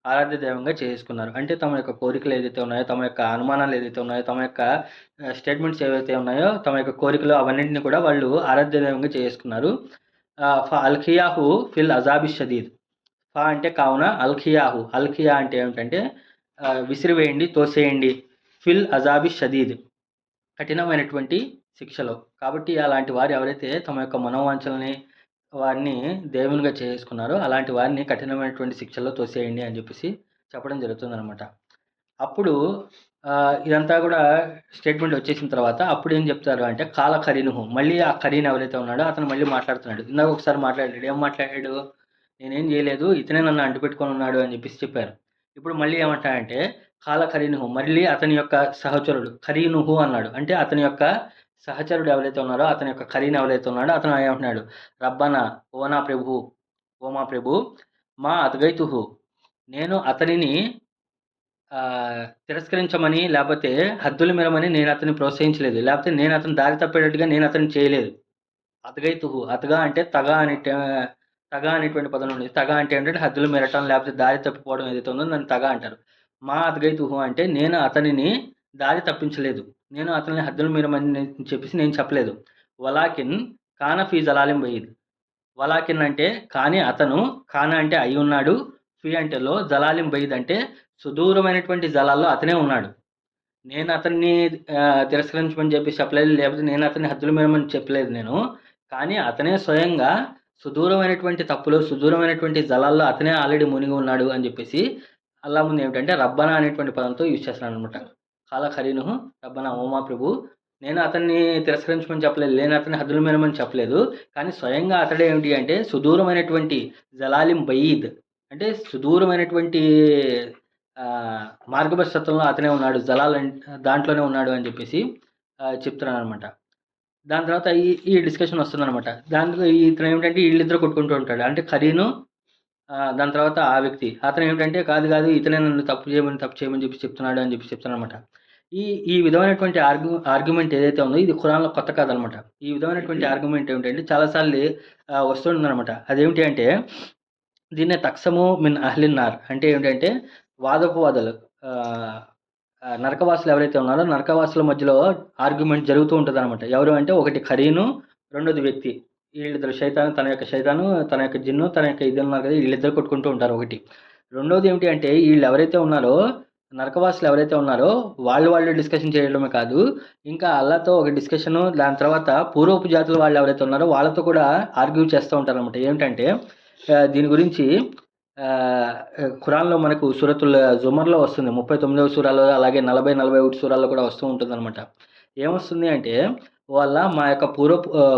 Speaker 1: ఆరాధ్య దైవంగా చేసుకున్నారు అంటే తమ యొక్క కోరికలు ఏదైతే ఉన్నాయో, తమ యొక్క అనుమానాలు ఏదైతే ఉన్నాయో, తమ యొక్క స్టేట్మెంట్స్ ఏవైతే ఉన్నాయో, తమ యొక్క కోరికలు అవన్నింటినీ కూడా వాళ్ళు ఆరాధ్య దైవంగా చేసుకున్నారు. ఫ అల్ఖియాహు ఫిల్ అజాబి షదీద్. ఫా అంటే కావున, అల్ఖియా అంటే ఏమిటంటే విసిరివేయండి, తోసేయండి. ఫిల్ అజాబి షదీద్ కఠినమైనటువంటి శిక్షలో. కాబట్టి అలాంటి వారు ఎవరైతే తమ యొక్క మనోవాంఛల్ని వారిని దేవునిగా చేసుకున్నారో అలాంటి వారిని కఠినమైనటువంటి శిక్షల్లో తోసేయండి అని చెప్పేసి చెప్పడం జరుగుతుందనమాట. అప్పుడు ఇదంతా కూడా స్టేట్మెంట్ వచ్చేసిన తర్వాత అప్పుడు ఏం చెప్తారు అంటే కాల కరీనుహు, మళ్ళీ ఆ కరీన్ ఎవరైతే ఉన్నాడో అతను మళ్ళీ మాట్లాడుతున్నాడు. ఇందాక ఒకసారి మాట్లాడాడు, ఏం మాట్లాడాడు, నేనేం చేయలేదు, ఇతనే నన్ను అంటుపెట్టుకొని ఉన్నాడు అని చెప్పేసి చెప్పారు. ఇప్పుడు మళ్ళీ ఏమంటాడంటే కాల కరీనుహు, మళ్ళీ అతని యొక్క సహచరుడు కరీనుహు అన్నాడు. అంటే అతని యొక్క సహచరుడు ఎవరైతే ఉన్నారో, అతని యొక్క కరీన్ ఎవరైతే ఉన్నాడో అతను ఏమంటున్నాడు, రబ్బనా, ఓ మా ప్రభు, మా అద్గైతుహు, నేను అతనిని తిరస్కరించమని లేకపోతే హద్దులు మీరమని నేను అతన్ని ప్రోత్సహించలేదు, లేకపోతే నేను అతను దారి తప్పేటట్టుగా నేను అతన్ని చేయలేదు. అతగైతుహు, అతగా అంటే తగ అనేటువంటి పదం ఉంది. తగ అంటే ఏంటంటే హద్దులు మీరటం లేకపోతే దారి తప్పిపోవడం ఏదైతే ఉందో దాన్ని తగ అంటారు. మా అతగైతుహు అంటే నేను అతనిని దారి తప్పించలేదు, నేను అతన్ని హద్దులు మీరమని చెప్పేసి నేను చెప్పలేదు. వలాకిన్ కాన ఫీ జలాలిం బయీద్, వలాకిన్ అంటే కానీ అతను, కాన అంటే అయి ఉన్నాడు, ఫీ అంటే లో, జలాలిం బయీద్ అంటే సుదూరమైనటువంటి జలాల్లో అతనే ఉన్నాడు. నేను అతన్ని తిరస్కరించమని చెప్పి చెప్పలేదు, లేకపోతే నేను అతన్ని హద్దులు మీరమని చెప్పలేదు నేను, కానీ అతనే స్వయంగా సుదూరమైనటువంటి తప్పులు, సుదూరమైనటువంటి జలాల్లో అతనే ఆల్రెడీ మునిగి ఉన్నాడు అని చెప్పేసి అల్లా ముందు ఏమిటంటే రబ్బనా అనేటువంటి పదంతో యూజ్ చేస్తున్నాడనమాట. కాల ఖరీనుహు రబ్బనా, ఓ మా ప్రభు, నేను అతన్ని తిరస్కరించమని చెప్పలేదు, నేను అతన్ని హద్దులు మీరమని చెప్పలేదు. కానీ స్వయంగా అతడే ఏమిటి అంటే సుదూరమైనటువంటి జలాలిం బయీద్, అంటే సుదూరమైనటువంటి మార్గదర్శకత్వంలో అతనే ఉన్నాడు, దాంట్లోనే ఉన్నాడు అని చెప్పేసి చెప్తున్నాను అనమాట. దాని తర్వాత ఈ డిస్కషన్ వస్తుందనమాట. దాంట్లో ఇతను ఏమిటంటే వీళ్ళిద్దరు కొట్టుకుంటూ ఉంటాడు, అంటే కరీను దాని తర్వాత ఆ వ్యక్తి అతను ఏమిటంటే కాదు కాదు ఇతనే నన్ను తప్పు చేయమని చెప్పి చెప్తున్నాడు అని చెప్పి చెప్తాను అనమాట. ఈ విధమైనటువంటి ఆర్గ్యుమెంట్ ఏదైతే ఉందో ఇది ఖురాన్లో కొత్త కాదనమాట. ఈ విధమైనటువంటి ఆర్గ్యుమెంట్ ఏమిటంటే చాలాసార్లు వస్తుందన్నమాట. అదేమిటి అంటే దీన్నే తక్సము మిన్ అహ్లిన్నార్, అంటే ఏమిటంటే వాదోపవాదాలు, నరకవాసులు ఎవరైతే ఉన్నారో నరకవాసుల మధ్యలో ఆర్గ్యుమెంట్ జరుగుతూ ఉంటుంది అనమాట. ఎవరు అంటే ఒకటి ఖరీను, రెండోది వ్యక్తి, వీళ్ళిద్దరు శైతాను, తన యొక్క జిన్ను, తన యొక్క ఇది ఉన్నారు కదా, వీళ్ళిద్దరు కొట్టుకుంటూ ఉంటారు ఒకటి. రెండోది ఏమిటి అంటే వీళ్ళు ఎవరైతే ఉన్నారో నరకవాసులు ఎవరైతే ఉన్నారో వాళ్ళు డిస్కషన్ చేయడమే కాదు, ఇంకా అల్లాతో ఒక డిస్కషను, దాని తర్వాత పూర్వపు జాతుల వాళ్ళు ఎవరైతే ఉన్నారో వాళ్ళతో కూడా ఆర్గ్యూ చేస్తూ ఉంటారు అనమాట. ఏమిటంటే దీని గురించి ఖురాన్లో మనకు సూరతుల్ జుమర్లో వస్తుంది, 39వ సూరాలో, అలాగే 40-41 సూరాల్లో కూడా వస్తూ ఉంటుంది అనమాట. ఏమొస్తుంది అంటే మా యొక్క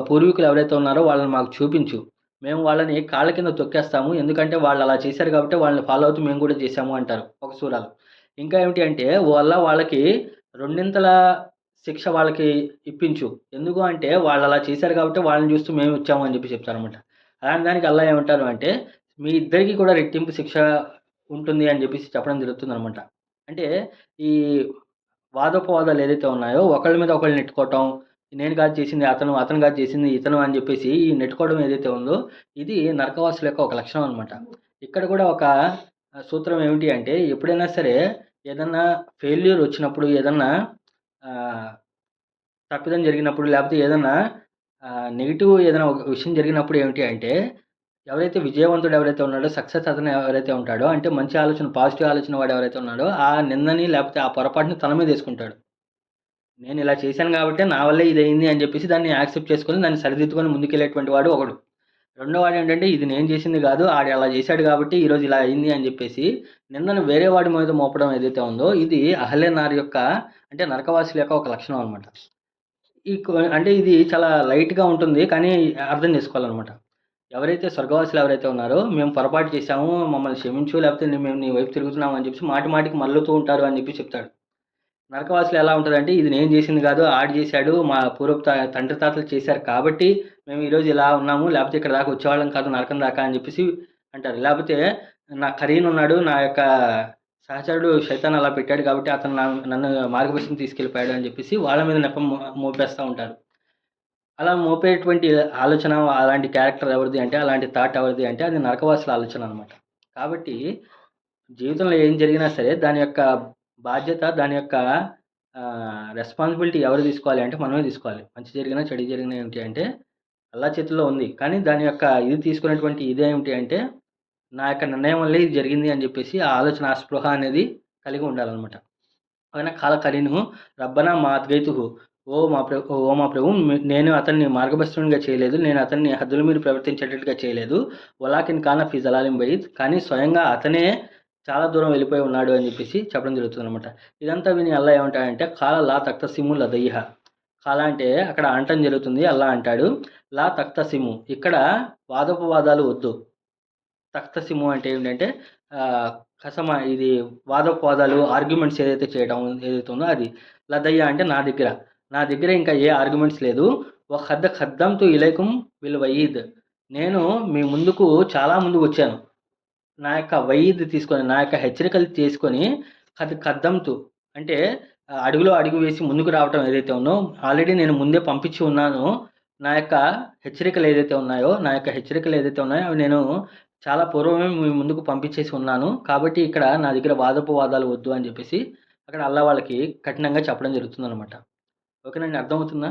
Speaker 1: పూర్వీకులు ఎవరైతే ఉన్నారో వాళ్ళని మాకు చూపించు, మేము వాళ్ళని కాళ్ళ కింద తొక్కేస్తాము, ఎందుకంటే వాళ్ళు అలా చేశారు కాబట్టి వాళ్ళని ఫాలో అవుతూ మేము కూడా చేశాము అంటారు ఒక సూరాలు. ఇంకా ఏమిటి అంటే వాళ్ళకి రెండింతల శిక్ష వాళ్ళకి ఇప్పించు, ఎందుకు అంటే వాళ్ళు అలా చేశారు కాబట్టి వాళ్ళని చూస్తూ మేము ఇచ్చాము అని చెప్పి చెప్తారనమాట. అలాంటి దానికి అల్లా ఏమంటారు అంటే మీ ఇద్దరికి కూడా రెట్టింపు శిక్ష ఉంటుంది అని చెప్పేసి చెప్పడం జరుగుతుంది అనమాట. అంటే ఈ వాదోపవాదాలు ఏదైతే ఉన్నాయో ఒకళ్ళ మీద ఒకళ్ళు నెట్టుకోవటం, నేను కాదు చేసింది అతను, అతను కాదు చేసింది ఇతను అని చెప్పేసి ఈ నెట్టుకోవడం ఏదైతే ఉందో ఇది నరకవాసుల యొక్క ఒక లక్షణం అనమాట. ఇక్కడ కూడా ఒక సూత్రం ఏమిటి అంటే ఎప్పుడైనా సరే ఏదన్నా ఫెయిల్యూర్ వచ్చినప్పుడు, ఏదన్నా తప్పిదం జరిగినప్పుడు, లేకపోతే ఏదన్నా నెగిటివ్ ఏదైనా ఒక విషయం జరిగినప్పుడు ఏమిటి అంటే ఎవరైతే విజయవంతుడు ఎవరైతే ఉన్నాడో, సక్సెస్ అతను ఎవరైతే ఉంటాడో, అంటే మంచి ఆలోచన, పాజిటివ్ ఆలోచన వాడు ఎవరైతే ఉన్నాడో ఆ నిందని లేకపోతే ఆ పొరపాటుని తన మీద వేసుకుంటాడు. నేను ఇలా చేశాను కాబట్టి నా వల్లే ఇది అయింది అని చెప్పేసి దాన్ని యాక్సెప్ట్ చేసుకొని దాన్ని సరిదిద్దుకొని ముందుకెళ్ళేటువంటి వాడు ఒకడు. రెండో వాడు ఏంటంటే ఇది నేను చేసింది కాదు, ఆడు అలా చేశాడు కాబట్టి ఈరోజు ఇలా అయింది అని చెప్పేసి నిందను వేరే వాడి మీద మోపడం ఏదైతే ఉందో ఇది అహ్లే నార్ యొక్క, అంటే నరకవాసుల యొక్క ఒక లక్షణం అనమాట. అంటే ఇది చాలా లైట్గా ఉంటుంది కానీ అర్థం చేసుకోవాలన్నమాట. ఎవరైతే స్వర్గవాసులు ఎవరైతే ఉన్నారో మేము పొరపాటు చేశాము, మమ్మల్ని క్షమించు, లేకపోతే మేము నీ వైపు తిరుగుతున్నాము అని చెప్పి మాటికి మళ్ళుతూ ఉంటారు అని చెప్పి చెప్తాడు. నరకవాసులు ఎలా ఉంటుందంటే ఇది నేను చేసింది కాదు, ఆడు చేశాడు, మా పూర్వపు తండ్రి తాతలు చేశారు కాబట్టి మేము ఈరోజు ఇలా ఉన్నాము, లేకపోతే ఇక్కడ దాకా వచ్చేవాళ్ళం కాదు నరకం దాకా అని చెప్పేసి అంటారు. లేకపోతే నా ఖరీన్ ఉన్నాడు, నా యొక్క సహచరుడు శైతాన్ అలా పెట్టాడు కాబట్టి అతను నన్ను మార్గదర్శనం తీసుకెళ్ళిపోయాడు అని చెప్పేసి వాళ్ళ మీద నెపం మోపేస్తూ ఉంటారు. అలా మోపేటువంటి ఆలోచన, అలాంటి క్యారెక్టర్ ఎవరిది అంటే, అలాంటి థాట్ ఎవరిది అంటే అది నరకవాసుల ఆలోచన అనమాట. కాబట్టి జీవితంలో ఏం జరిగినా సరే దాని యొక్క బాధ్యత, దాని యొక్క రెస్పాన్సిబిలిటీ ఎవరు తీసుకోవాలి అంటే మనమే తీసుకోవాలి. మంచి జరిగినా చెడు జరిగినా ఏమిటి అంటే అల్లా చేతుల్లో ఉంది. కానీ దాని యొక్క ఇది తీసుకునేటువంటి ఇదేమిటి అంటే నా యొక్క నిర్ణయం వల్లే ఇది జరిగింది అని చెప్పేసి ఆ ఆలోచన, ఆ స్పృహ అనేది కలిగి ఉండాలన్నమాట. ఆయన కాల కరీను రబ్బనా మాద్గైతుహు, ఓ మా ప్రభు, నేను అతన్ని మార్గభ్రష్టునిగా చేయలేదు, నేను అతన్ని హద్దుల మీరు ప్రవర్తించేటట్టుగా చేయలేదు. వలాకిన్ కాన ఫీ జలాలిం బయీద్, కానీ స్వయంగా అతనే చాలా దూరం వెళ్ళిపోయి ఉన్నాడు అని చెప్పేసి చెప్పడం జరుగుతుంది అనమాట. ఇదంతా విని అల్లా ఏమంటాడంటే కాల లా తక్తసిము లదయ్యహ, కాల అంటే అక్కడ అంటం జరుగుతుంది, అల్లా అంటాడు లా తక్తసిము, ఇక్కడ వాదోపవాదాలు వద్దు. తక్తసిము అంటే ఏంటంటే కసమ, ఇది వాదోపవాదాలు, ఆర్గ్యుమెంట్స్ ఏదైతే చేయడం ఏదైతే ఉందో అది. లదయ్య అంటే నా దగ్గర ఇంకా ఏ ఆర్గ్యుమెంట్స్ లేదు. ఒక ఖద్దంతు ఇలైకుం విల్ వయీద్, నేను మీ ముందుకు చాలా ముందుకు వచ్చాను, నా యొక్క వయీద్ తీసుకొని, నా యొక్క హెచ్చరికలు తీసుకొని, ఖద్దంతు అంటే అడుగులో అడుగు వేసి ముందుకు రావటం ఏదైతే ఉందో ఆల్రెడీ నేను ముందే పంపించి ఉన్నాను. నా యొక్క హెచ్చరికలు ఏదైతే ఉన్నాయో అవి నేను చాలా పూర్వమే మీ ముందుకు పంపించేసి ఉన్నాను. కాబట్టి ఇక్కడ నా దగ్గర వాదోపవాదాలు వద్దు అని చెప్పేసి అక్కడ అల్లా వాళ్ళకి కఠినంగా చెప్పడం జరుగుతుందన్నమాట. ఓకేనండి, అర్థమవుతుందా?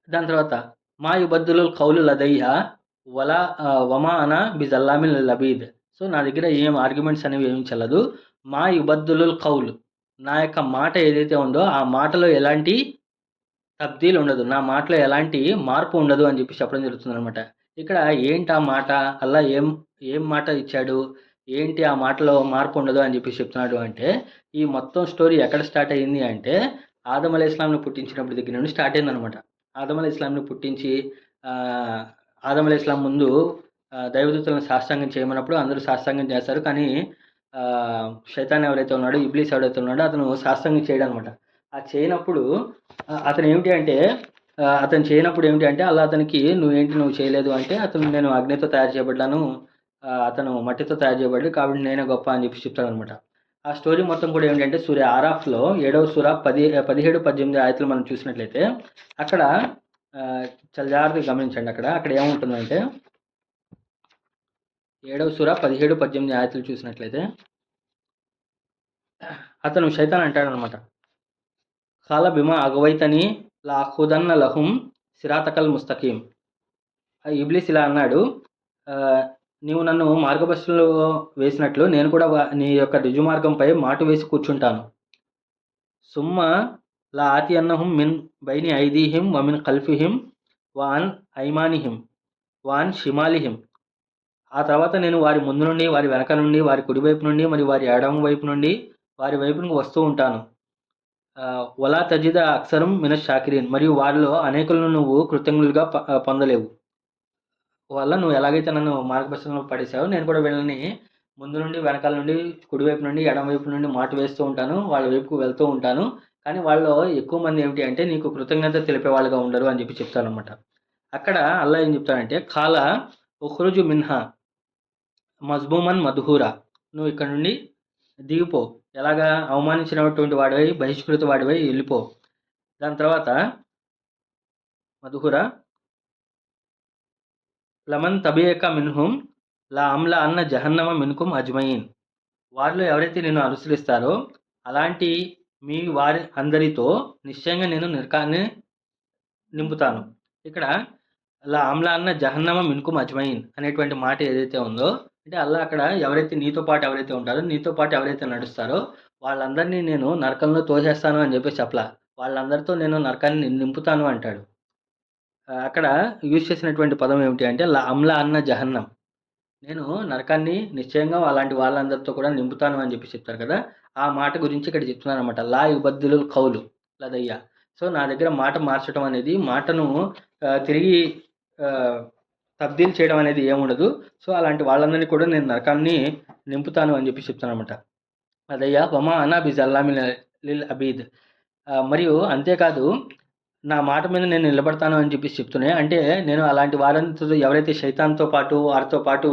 Speaker 1: దాని తర్వాత మా యుబద్దులు కౌలు లదయ్య వమా అనా బిజల్లామిల్ లబీద్, సో నా దగ్గర ఏం ఆర్గ్యుమెంట్స్ అనేవి ఏమి చెల్లదు. మా యుబద్దులు కౌలు, నా యొక్క మాట ఏదైతే ఉందో ఆ మాటలో ఎలాంటి తబ్దీల్ ఉండదు. నా మాటలో ఎలాంటి మార్పు ఉండదు అని చెప్పి చెప్పడం జరుగుతుందనమాట. ఇక్కడ ఏంటి ఆ మాట? అల్లా ఏం ఏం మాట ఇచ్చాడు? ఏంటి ఆ మాటలో మార్పు ఉండదు అని చెప్పేసి చెప్తున్నాడు అంటే, ఈ మొత్తం స్టోరీ ఎక్కడ స్టార్ట్ అయింది అంటే, ఆదం అలైహిస్సలాంని పుట్టించినప్పటి దగ్గర నుండి స్టార్ట్ అయిందనమాట. ఆదం అలైహిస్సలాంని పుట్టించి ఆహ్, ఆదం అలైహిస్సలాం ముందు దైవదూతలను సాష్టాంగం చేయమన్నప్పుడు అందరూ సాష్టాంగం చేస్తారు. కానీ షైతాన్ ఎవరైతే ఉన్నాడో, ఇబ్లీస్ ఎవరైతే ఉన్నాడో అతను సాష్టాంగం చేయడనమాట. ఆ చేయనప్పుడు అతను ఏమిటి అంటే అతను చేయనప్పుడు ఏమిటి అంటే అలా అతనికి నువ్వు చేయలేదు అంటే అతను నేను అగ్నితో తయారు చేయబడ్డాను, అతను మట్టితో తయారు చేయబడ్డాడు కాబట్టి నేనే గొప్ప అని చెప్పి చెప్తాడనమాట. ఆ స్టోరీ మొత్తం కూడా ఏంటంటే సూర్య ఆరాఫ్లో 7వ సూర 17-18 ఆయతులు మనం చూసినట్లయితే అక్కడ చాలా జాగ్రత్తగా గమనించండి. అక్కడ ఏముంటుందంటే 7వ సూర 17-18 ఆయతులు చూసినట్లయితే అతను శైతాన్ అంటాడనమాట, ఖాల బిమా అగవైతని లాఖుదన్న లహుం సిరాతకల్ ముస్తకీం. ఇబ్లీస్ ఇలా అన్నాడు, నీవు నన్ను మార్గభ్రష్టంలో వేసినట్లు నేను కూడా నీ యొక్క రుజుమార్గంపై మాటు వేసి కూర్చుంటాను. సుమ్మ లా ఆతి అన్నహుం మిన్ బైని ఐదీహిం వమిన్ ఖల్ఫిహిం వాన్ ఐమానిహిం వాన్ షిమాలిహిం. ఆ తర్వాత నేను వారి ముందు నుండి, వారి వెనక నుండి, వారి కుడివైపు నుండి మరియు వారి ఎడమ వైపు నుండి వారి వైపునకు వస్తూ ఉంటాను. వలా తజిద అక్సరం మినష్ షాకిరీన్. మరియు వారిలో అనేకులను నువ్వు కృతజ్ఞులుగా పొందలేవు. వల్ల నువ్వు ఎలాగైతే నన్ను మార్గదర్శనంలో పడేసావో నేను కూడా వీళ్ళని ముందు నుండి, వెనకాల నుండి, కుడివైపు నుండి, ఎడమవైపు నుండి మాటు వేస్తూ ఉంటాను, వాళ్ళ వైపుకు వెళ్తూ ఉంటాను. కానీ వాళ్ళలో ఎక్కువ మంది ఏమిటి అంటే నీకు కృతజ్ఞత తెలిపే వాళ్ళుగా ఉండరు అని చెప్పి చెప్తారనమాట. అక్కడ అల్లా ఏం చెప్తాడంటే, ఖాల ఉఖ్రుజు మిన్హా మజ్బూమన్ మధుహూరా. నువ్వు ఇక్కడ నుండి దిగిపో, ఎలాగా అవమానించినటువంటి వాడివై, బహిష్కృత వాడివై వెళ్ళిపో. దాని తర్వాత మధుహురా లమన్ తబియక మిన్హుం లా అమ్ల అన్న జహన్నమ మిన్కుం అజ్మయీన్. వారిలో ఎవరైతే నేను అనుసరిస్తారో అలాంటి మీ వారి అందరితో నిశ్చయంగా నేను నరకాన్ని నింపుతాను. ఇక్కడ లా అమ్ల అన్న జహన్నమ మిన్కుం అజ్మయీన్ అనేటువంటి మాట ఏదైతే ఉందో అంటే అల్లా అక్కడ ఎవరైతే నీతో పాటు ఎవరైతే ఉంటారో, నీతో పాటు ఎవరైతే నడుస్తారో వాళ్ళందరినీ నేను నరకంలో తోసేస్తాను అని చెప్పి చెప్పలా. వాళ్ళందరితో నేను నరకాన్ని నింపుతాను అంటాడు. అక్కడ యూజ్ చేసినటువంటి పదం ఏమిటి అంటే అమ్లా అన్న జహన్నం. నేను నరకాన్ని నిశ్చయంగా అలాంటి వాళ్ళందరితో కూడా నింపుతాను అని చెప్పి చెప్తారు కదా. ఆ మాట గురించి ఇక్కడ చెప్తున్నాను అనమాట. లా యుబద్దులు కౌలు లదయ్య. సో నా దగ్గర మాట మార్చడం అనేది, మాటను తిరిగి తబ్దీల్ చేయడం అనేది ఏముండదు. సో అలాంటి వాళ్ళందరినీ కూడా నేను నరకాన్ని నింపుతాను అని చెప్పి చెప్తాను అనమాట. అదయ్యా వమా అనా బిజల్లామిల్ లిల్ అబీద్. మరియు అంతేకాదు నా మాట మీద నేను నిలబడతాను అని చెప్పేసి చెప్తున్నాయి. అంటే నేను అలాంటి వారంతో ఎవరైతే శైతాన్తో పాటు వారితో పాటు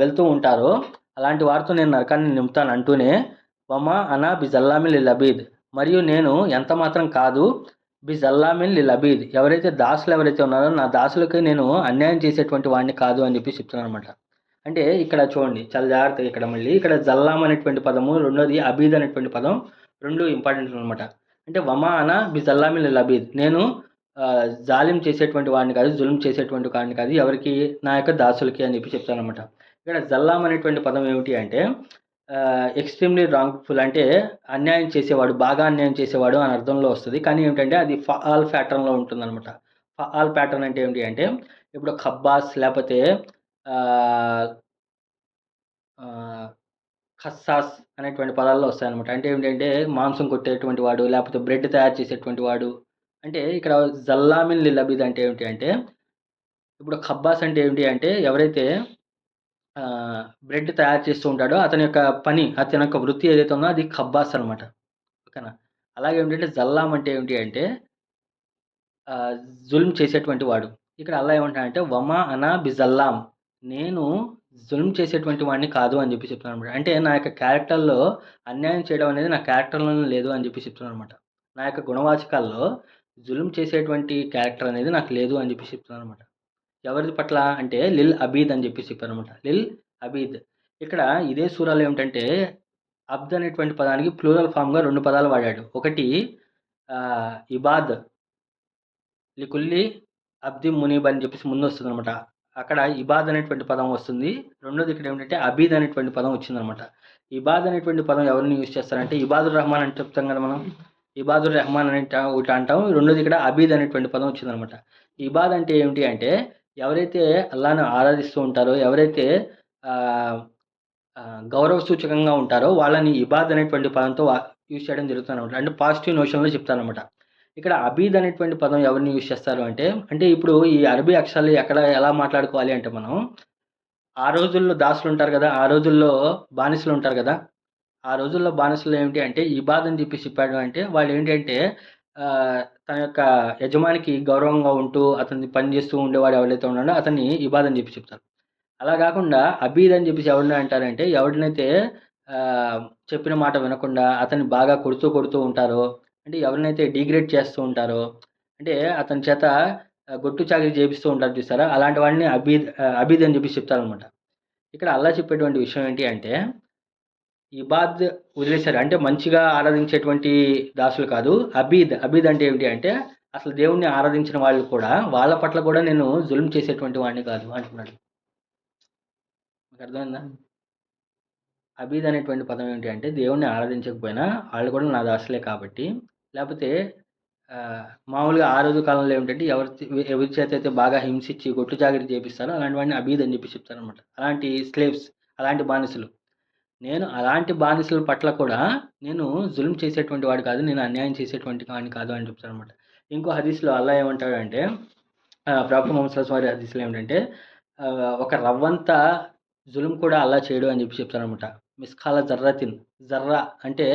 Speaker 1: వెళ్తూ ఉంటారో అలాంటి వారితో నేను నరకాన్ని నింపుతాను అంటూనే వమా అనా బిజల్లామిల్ లిల్ అబీద్. మరియు నేను ఎంత మాత్రం కాదు బిజల్లామిల్ లిల్ అబీద్, ఎవరైతే దాసులు ఎవరైతే ఉన్నారో నా దాసులకి నేను అన్యాయం చేసేటువంటి వాడిని కాదు అని చెప్పి చెప్తున్నాను అనమాట. అంటే ఇక్కడ చూడండి చాలా జాగ్రత్తగా, ఇక్కడ మళ్ళీ ఇక్కడ జల్లాం అనేటువంటి పదము, రెండోది అబీద్ అనేటువంటి పదం, రెండు ఇంపార్టెంట్ అనమాట. అంటే వమా అనా బిజల్లామిల్ లిల్ అబీద్, నేను జాలిం చేసేటువంటి వాడిని కాదు, జులుం చేసేటువంటి వాడిని కాదు ఎవరికి, నా యొక్క దాసులకి అని చెప్పి చెప్తాను అనమాట. ఇక్కడ జల్లాం అనేటువంటి పదం ఏమిటి అంటే ఎక్స్ట్రీమ్లీ రాంగ్ఫుల్, అంటే అన్యాయం చేసేవాడు, బాగా అన్యాయం చేసేవాడు అని అర్థంలో వస్తుంది. కానీ ఏమిటంటే అది ఫఆల్ ప్యాటర్న్లో ఉంటుందన్నమాట. ఫఆల్ ప్యాటర్న్ అంటే ఏమిటి అంటే ఇప్పుడు ఖబ్బాస్ లేకపోతే ఖస్సాస్ అనేటువంటి పదాల్లో వస్తాయన్నమాట. అంటే ఏమిటంటే మాంసం కొట్టేటువంటి వాడు, లేకపోతే బ్రెడ్ తయారు చేసేటువంటి వాడు. అంటే ఇక్కడ జల్లామిన్ లిల్ అబీద్ అంటే ఏమిటి అంటే ఇప్పుడు ఖబ్బాస్ అంటే ఏమిటి అంటే ఎవరైతే బ్రెడ్ తయారు చేస్తూ ఉంటాడో అతని యొక్క పని, అతని యొక్క వృత్తి ఏదైతే ఉందో అది ఖబ్బాస్ అనమాట. ఓకేనా. అలాగే ఏమిటంటే జల్లాం అంటే ఏమిటి అంటే జుల్మ్ చేసేటువంటి వాడు. ఇక్కడ అల్లా ఏమంటాడంటే వమా అనా బిజల్లాం, నేను జుల్మ్ చేసేటువంటి వాడిని కాదు అని చెప్పి చెప్తున్నాను అనమాట. అంటే నా యొక్క క్యారెక్టర్లో అన్యాయం చేయడం అనేది నా క్యారెక్టర్లోనే లేదు అని చెప్పి చెప్తున్నాను అనమాట. నా యొక్క గుణవాచకాల్లో జుల్మ్ చేసేటువంటి క్యారెక్టర్ అనేది నాకు లేదు అని చెప్పి చెప్తున్నాను అనమాట. ఎవరి పట్ల అంటే లిల్ అబీద్ అని చెప్పి చెప్పారు అనమాట. లిల్ అబీద్. ఇక్కడ ఇదే సూరాలో ఏమిటంటే అబ్ద్ అనేటువంటి పదానికి ప్లూరల్ ఫామ్గా రెండు పదాలు వాడాడు. ఒకటి ఇబాద్ లికుల్లి అబ్ది మునీబ్ అని చెప్పేసి ముందు వస్తుంది అనమాట. అక్కడ ఇబాద్ అనేటువంటి పదం వస్తుంది. రెండోది ఇక్కడ ఏమిటంటే అబీద్ అనేటువంటి పదం వచ్చిందనమాట. ఇబాద్ అనేటువంటి పదం ఎవరిని యూజ్ చేస్తారంటే ఇబాదుర్ రహమాన్ అని చెప్తాం కదా మనం. ఇబాదుర్ రెహమాన్ అని ఒకటి అంటాం. రెండోది ఇక్కడ అబీద్ అనేటువంటి పదం వచ్చిందనమాట. ఇబాద్ అంటే ఏమిటి అంటే ఎవరైతే అల్లాను ఆరాధిస్తూ ఉంటారో, ఎవరైతే ఆహ్, గౌరవ సూచకంగా ఉంటారో వాళ్ళని ఇబాద్ అనేటువంటి పదంతో యూజ్ చేయడం జరుగుతుందనమాట. అంటే పాజిటివ్ నోషన్‌లో చెప్తారనమాట. ఇక్కడ అబీద్ అనేటువంటి పదం ఎవరిని యూజ్ చేస్తారు అంటే, అంటే ఇప్పుడు ఈ అరబీ అక్షరాలు ఎక్కడ ఎలా మాట్లాడుకోవాలి అంటే మనం, ఆ రోజుల్లో దాసులుంటారు గదా! ఆ రోజుల్లో బానిసలుంటారు గదా! ఆ రోజుల్లో బానిసలు ఏమిటి అంటే ఇబాద్ అని చెప్పేసి చెప్పాడు అంటే వాళ్ళేంటంటే తన యొక్క యజమానికి గౌరవంగా ఉంటూ అతన్ని పని చేస్తూ ఉండేవాడు ఎవరైతే ఉన్నాడో అతన్ని ఇబాద్ అని చెప్పి చెప్తారు. అలా గాకుండా అబీద్ అని చెప్పేసి ఎవరిని అంటారంటే ఎవడినైతే ఆహ్, చెప్పిన మాట వినకుండా అతన్ని బాగా కొడుతూ ఉంటారో, అంటే ఎవరినైతే డీగ్రేడ్ చేస్తూ ఉంటారో, అంటే అతని చేత గొట్టు చాకిరీ చేపిస్తూ ఉంటారు చూసారా? అలాంటి వాడిని అబీద్ అని చెప్పేసి చెప్తారనమాట. ఇక్కడ అల్లాహ్ చెప్పేటువంటి విషయం ఏంటి అంటే ఇబాద్ వదిలేసారు. అంటే మంచిగా ఆరాధించేటువంటి దాసులు కాదు. అబీద్ అంటే ఏమిటి అంటే అసలు దేవుడిని ఆరాధించిన వాళ్ళు కూడా వాళ్ళ పట్ల కూడా నేను జుల్మ్ చేసేటువంటి వాడిని కాదు అంటున్నాడు. మీకు అర్థమైందా? అబీద్ అనేటువంటి పదం ఏంటి అంటే దేవుడిని ఆరాధించకపోయినా ఆళ్ళు కూడా నా దాసులే కాబట్టి లేపోతే మామూలుగా ఆ రోజు కాలంలో ఏమిటంటే ఎవరి చేతైతే బాగా హింసించి గొడ్లు చాకిరీ చేపిస్తారో అలాంటి వాడిని అబీద్ అని చెప్పి చెప్తారనమాట. అలాంటి స్లేవ్స్, అలాంటి బానిసలు. నేను అలాంటి బానిసల పట్ల కూడా నేను జుల్మ్ చేసేటువంటి వాడు కాదు. నేను అన్యాయం చేసేటువంటి వాడిని కాదు అని చెప్తాడనమాట. ఇంకో హదీస్‌లో అల్లా ఏమంటాడంటే ప్రవక్త ముహమ్మద్ సల్లల్లాహు అలైహి వసల్లం హదీస్‌లో ఏమిటంటే ఒక రవ్వంత జుల్మ్ కూడా అల్లా చేయడు అని చెప్పి చెప్తాడనమాట. మిస్కాల జర్రతిన్ జర్రా అంటే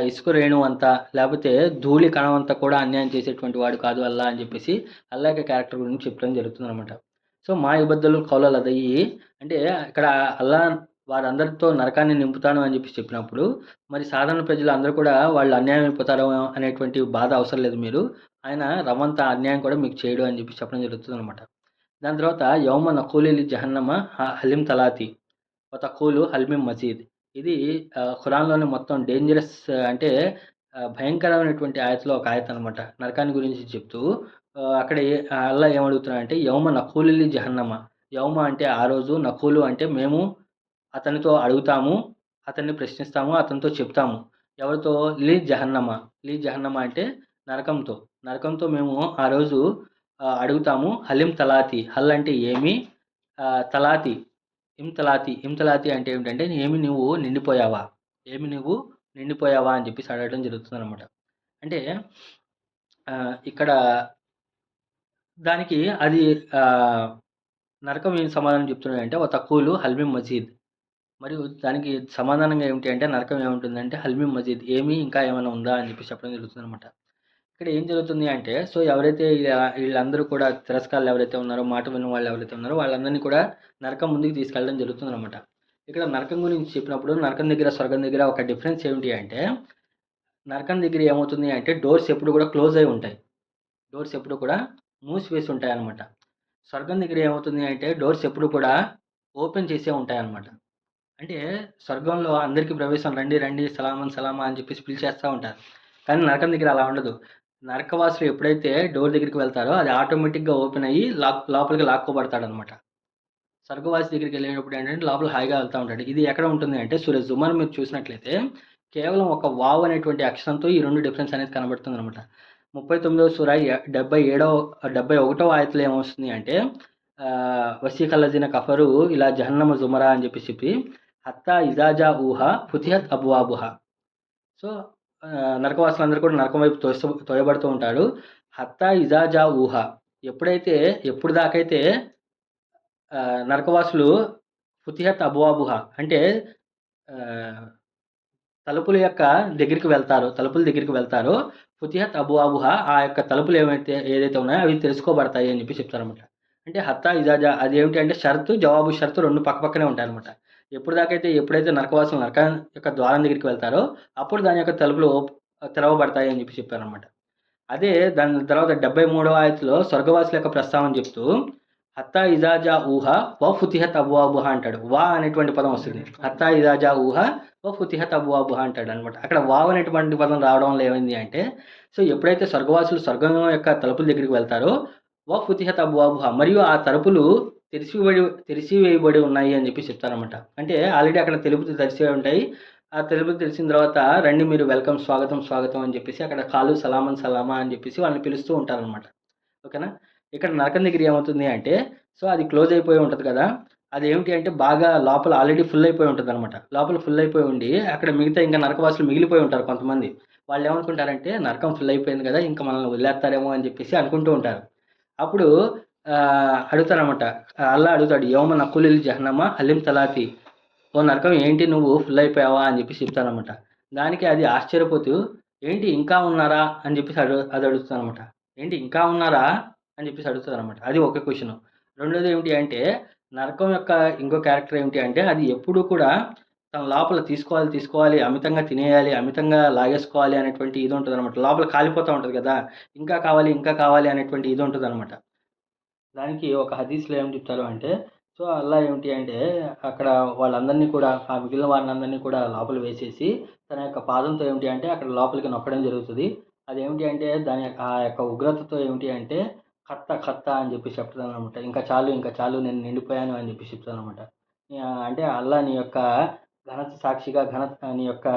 Speaker 1: ఇసుక రేణువు అంత లేపోతే ధూళి కణం అంతా కూడా అన్యాయం చేసేటువంటి వాడు కాదు అల్లా అని చెప్పేసి అల్లా యొక్క క్యారెక్టర్ గురించి చెప్పడం జరుగుతుందనమాట. సో మా యుబద్దలు కౌలల్ అదయ్యి అంటే ఇక్కడ అల్లా వారందరితో నరకాన్ని నింపుతాను అని చెప్పేసి చెప్పినప్పుడు మరి సాధారణ ప్రజలు అందరూ కూడా వాళ్ళు అన్యాయం అయిపోతారో అనేటువంటి బాధ అవసరం లేదు మీరు. ఆయన రవ్వంత అన్యాయం కూడా మీకు చేయడు అని చెప్పి చెప్పడం జరుగుతుందనమాట. దాని తర్వాత యౌమ నఖూలు లి జహన్నమ హలీం తలాతి వ తఖూలు హల్ మిన్ మజీద్. ఇది ఖురాన్‌లోనే మొత్తం డేంజరస్ అంటే భయంకరమైనటువంటి ఆయతలో ఒక ఆయత్ అనమాట. నరకాన్ని గురించి చెప్తూ అక్కడ అల్లా ఏమడుగుతున్నాడంటే యౌమ నఖూలు లి జహన్నమ. యౌమ అంటే ఆ రోజు, నఖూలు అంటే మేము అతనితో అడుగుతాము, అతన్ని ప్రశ్నిస్తాము, అతనితో చెప్తాము. ఎవరితో? జహన్నమ. జహన్నమ అంటే నరకంతో. నరకంతో మేము ఆ రోజు అడుగుతాము. హలిం తలాతి. హల్ అంటే ఏమి? తలాతి. ఇమ్తలాతి. ఇమ్తలాతి అంటే ఏమిటంటే ఏమి నువ్వు నిండిపోయావా? ఏమి నువ్వు నిండిపోయావా? అని చెప్పేసి అడగడం జరుగుతుందనమాట. అంటే ఇక్కడ దానికి అది నరకం ఏం సమాధానం చెప్తున్నాడంటే "వ తఖూలు హల్ మిన్ మజీద్." మరియు దానికి సమాధానంగా ఏమిటి అంటే నరకం ఏముంటుందంటే హల్మీ మజీద్ ఏమి ఇంకా ఏమైనా ఉందా అని చెప్పి చెప్పడం జరుగుతుందనమాట. ఇక్కడ ఏం జరుగుతుంది అంటే సో ఎవరైతే వీళ్ళందరూ కూడా తిరస్కారాలు ఎవరైతే ఉన్నారో మాట విన్న వాళ్ళు ఎవరైతే ఉన్నారో వాళ్ళందరినీ కూడా నరకం ముందుకు తీసుకెళ్ళడం జరుగుతుందనమాట. ఇక్కడ నరకం గురించి చెప్పినప్పుడు నరకం దగ్గర స్వర్గం దగ్గర ఒక డిఫరెన్స్ ఏమిటి అంటే నరకం దగ్గర ఏమవుతుంది అంటే డోర్స్ ఎప్పుడు కూడా క్లోజ్ అయి ఉంటాయి. డోర్స్ ఎప్పుడు కూడా మూసివేసి ఉంటాయన్నమాట. స్వర్గం దగ్గర ఏమవుతుంది అంటే డోర్స్ ఎప్పుడు కూడా ఓపెన్ చేసే ఉంటాయన్నమాట. అంటే స్వర్గంలో అందరికీ ప్రవేశం రండి, రండి సలామన్ సలామా అని చెప్పేసి పిలిచేస్తా ఉంటారు. కానీ నరకం దగ్గర అలా ఉండదు. నరకవాసులు ఎప్పుడైతే డోర్ దగ్గరికి వెళ్తారో అది ఆటోమేటిక్‌గా ఓపెన్ అయ్యి లోపలికి లాక్కోబడతాడనమాట. స్వర్గవాసి దగ్గరికి వెళ్ళేటప్పుడు ఏంటంటే లోపల హాయిగా వెళ్తా ఉంటాడు. ఇది ఎక్కడ ఉంటుంది అంటే సూరజ్ జుమర్ మీరు చూసినట్లయితే కేవలం ఒక వావ్ అనేటువంటి అక్షరంతో ఈ 2 డిఫరెన్స్ అనేది కనబడుతుందనమాట. 39వ సూర 71వ ఆయతలో ఏమొస్తుంది అంటే వసీకల్లజీన కఫరు ఇలా జహన్నమ జుమరా అని చెప్పి హత్తా ఇజాజా ఊహా ఫుతిహత్ అబ్వాబుహా. సో నరకవాసులందరూ కూడా నరకం వైపు తోయబడుతూ ఉంటాడు. హత్తా ఇజాజా ఊహా ఎప్పుడైతే ఎప్పుడు దాకైతే నరకవాసులు ఫుతిహత్ అబ్వాబుహా అంటే తలుపుల దగ్గరికి వెళ్తారో ఫుతిహత్ అబ్వాబుహా ఆ యొక్క తలుపులు ఏదైతే ఉన్నాయో అవి తెలుసుకోబడతాయి అని చెప్పి చెప్తారనమాట. అంటే హత్తా ఇజాజా అదేమిటి అంటే షరతు, జవాబు షరతు 2 పక్కపక్కనే ఉంటాయన్నమాట. ఎప్పుడైతే నరకవాసులు నరకం యొక్క ద్వారం దగ్గరికి వెళ్తారో అప్పుడు దాని యొక్క తలుపులు తెరవబడతాయి అని చెప్పి చెప్పారనమాట. అదే దాని తర్వాత 73వ ఆయతలో స్వర్గవాసుల యొక్క ప్రస్తావన చెప్తూ హత్తా ఇజాజా ఊహ వ ఫుతిహత్ అబ్వాబుహా అంటాడు. వా అనేటువంటి పదం వస్తుంది. హత్తా ఇజాజా ఊహ వ ఫుతిహత్ అబ్వాబుహా అంటాడు అనమాట. అక్కడ వావ్ అనేటువంటి పదం రావడం వల్ల ఏమైంది అంటే సో ఎప్పుడైతే స్వర్గవాసులు స్వర్గం యొక్క తలుపుల దగ్గరికి వెళ్తారో వ ఫుతిహత్ అబ్వాబుహా మరియు ఆ తలుపులు తెరిచివేయబడి ఉన్నాయి అని చెప్పి చెప్తారనమాట. అంటే ఆల్రెడీ అక్కడ తెరిచి ఉంటాయి. ఆ తెలుగు తెలిసిన తర్వాత రండి మీరు వెల్కమ్, స్వాగతం, స్వాగతం అని చెప్పేసి అక్కడ కాలు సలామన్ సలామా అని చెప్పేసి వాళ్ళని పిలుస్తూ ఉంటారనమాట. ఓకేనా? ఇక్కడ నరకం దగ్గర ఏమవుతుంది అంటే, సో అది క్లోజ్ అయిపోయి ఉంటది కదా! అదేమిటి అంటే బాగా లోపల ఆల్రెడీ ఫుల్ అయిపోయి ఉంటదనమాట. లోపల ఫుల్ అయిపోయి ఉండి, అక్కడ మిగతా ఇంకా నరకవాసులు మిగిలిపోయి ఉంటారు కొంతమంది. వాళ్ళేమనుకుంటారంటే, నరకం ఫుల్ అయిపోయింది కదా! ఇంక మనల్ని వదిలేస్తారేమో అని చెప్పేసి అనుకుంటూ ఉంటారు. అప్పుడు అడుగుతారనమాట. అల్లా అడుగుతాడు, "యౌమ నఖులుల్ జహన్నమ హలిం తలాతి" ఓ నరకం ఏంటి నువ్వు ఫుల్ అయిపోయావా అని చెప్పేసి చెప్తానమాట. దానికి అది ఆశ్చర్యపోతూ ఏంటి ఇంకా ఉన్నారా అని చెప్పేసి అది అడుగుతుందనమాట. ఏంటి ఇంకా ఉన్నారా అని చెప్పేసి అడుగుతుందనమాట. అది ఒక క్వశ్చన్. రెండోది ఏమిటి అంటే నరకం యొక్క ఇంకో క్యారెక్టర్ ఏమిటి అంటే అది ఎప్పుడూ కూడా తన లోపల తీసుకోవాలి తీసుకోవాలి అమితంగా తినేయాలి అమితంగా లాగేసుకోవాలి అనేటువంటి ఇది ఉంటుంది అనమాట. లోపల కాలిపోతూ ఉంటుంది కదా, ఇంకా కావాలి అనేటువంటి ఇది ఉంటుంది అనమాట. దానికి ఒక హదీస్‌లో ఏం చెప్తారు అంటే, సో, అల్లా ఏమిటి అంటే, అక్కడ వాళ్ళందరినీ కూడా ఆ మిగిలిన వారినందరినీ కూడా లోపల వేసేసి, తన యొక్క పాదంతో ఏమిటి అంటే, అక్కడ లోపలికి నొక్కడం జరుగుతది. అదేమిటి అంటే, దాని యొక్క ఆ యొక్క ఉగ్రతతో ఏమిటి అంటే, ఖత్తా ఖత్తా అని చెప్పేసి చెప్తదనమాట. ఇంకా చాలు, ఇంకా చాలు నేను నిండిపోయాను అని చెప్పేసి చెప్తదనమాట. అంటే అల్లా నీ యొక్క ఘనత సాక్షిగా నీ యొక్క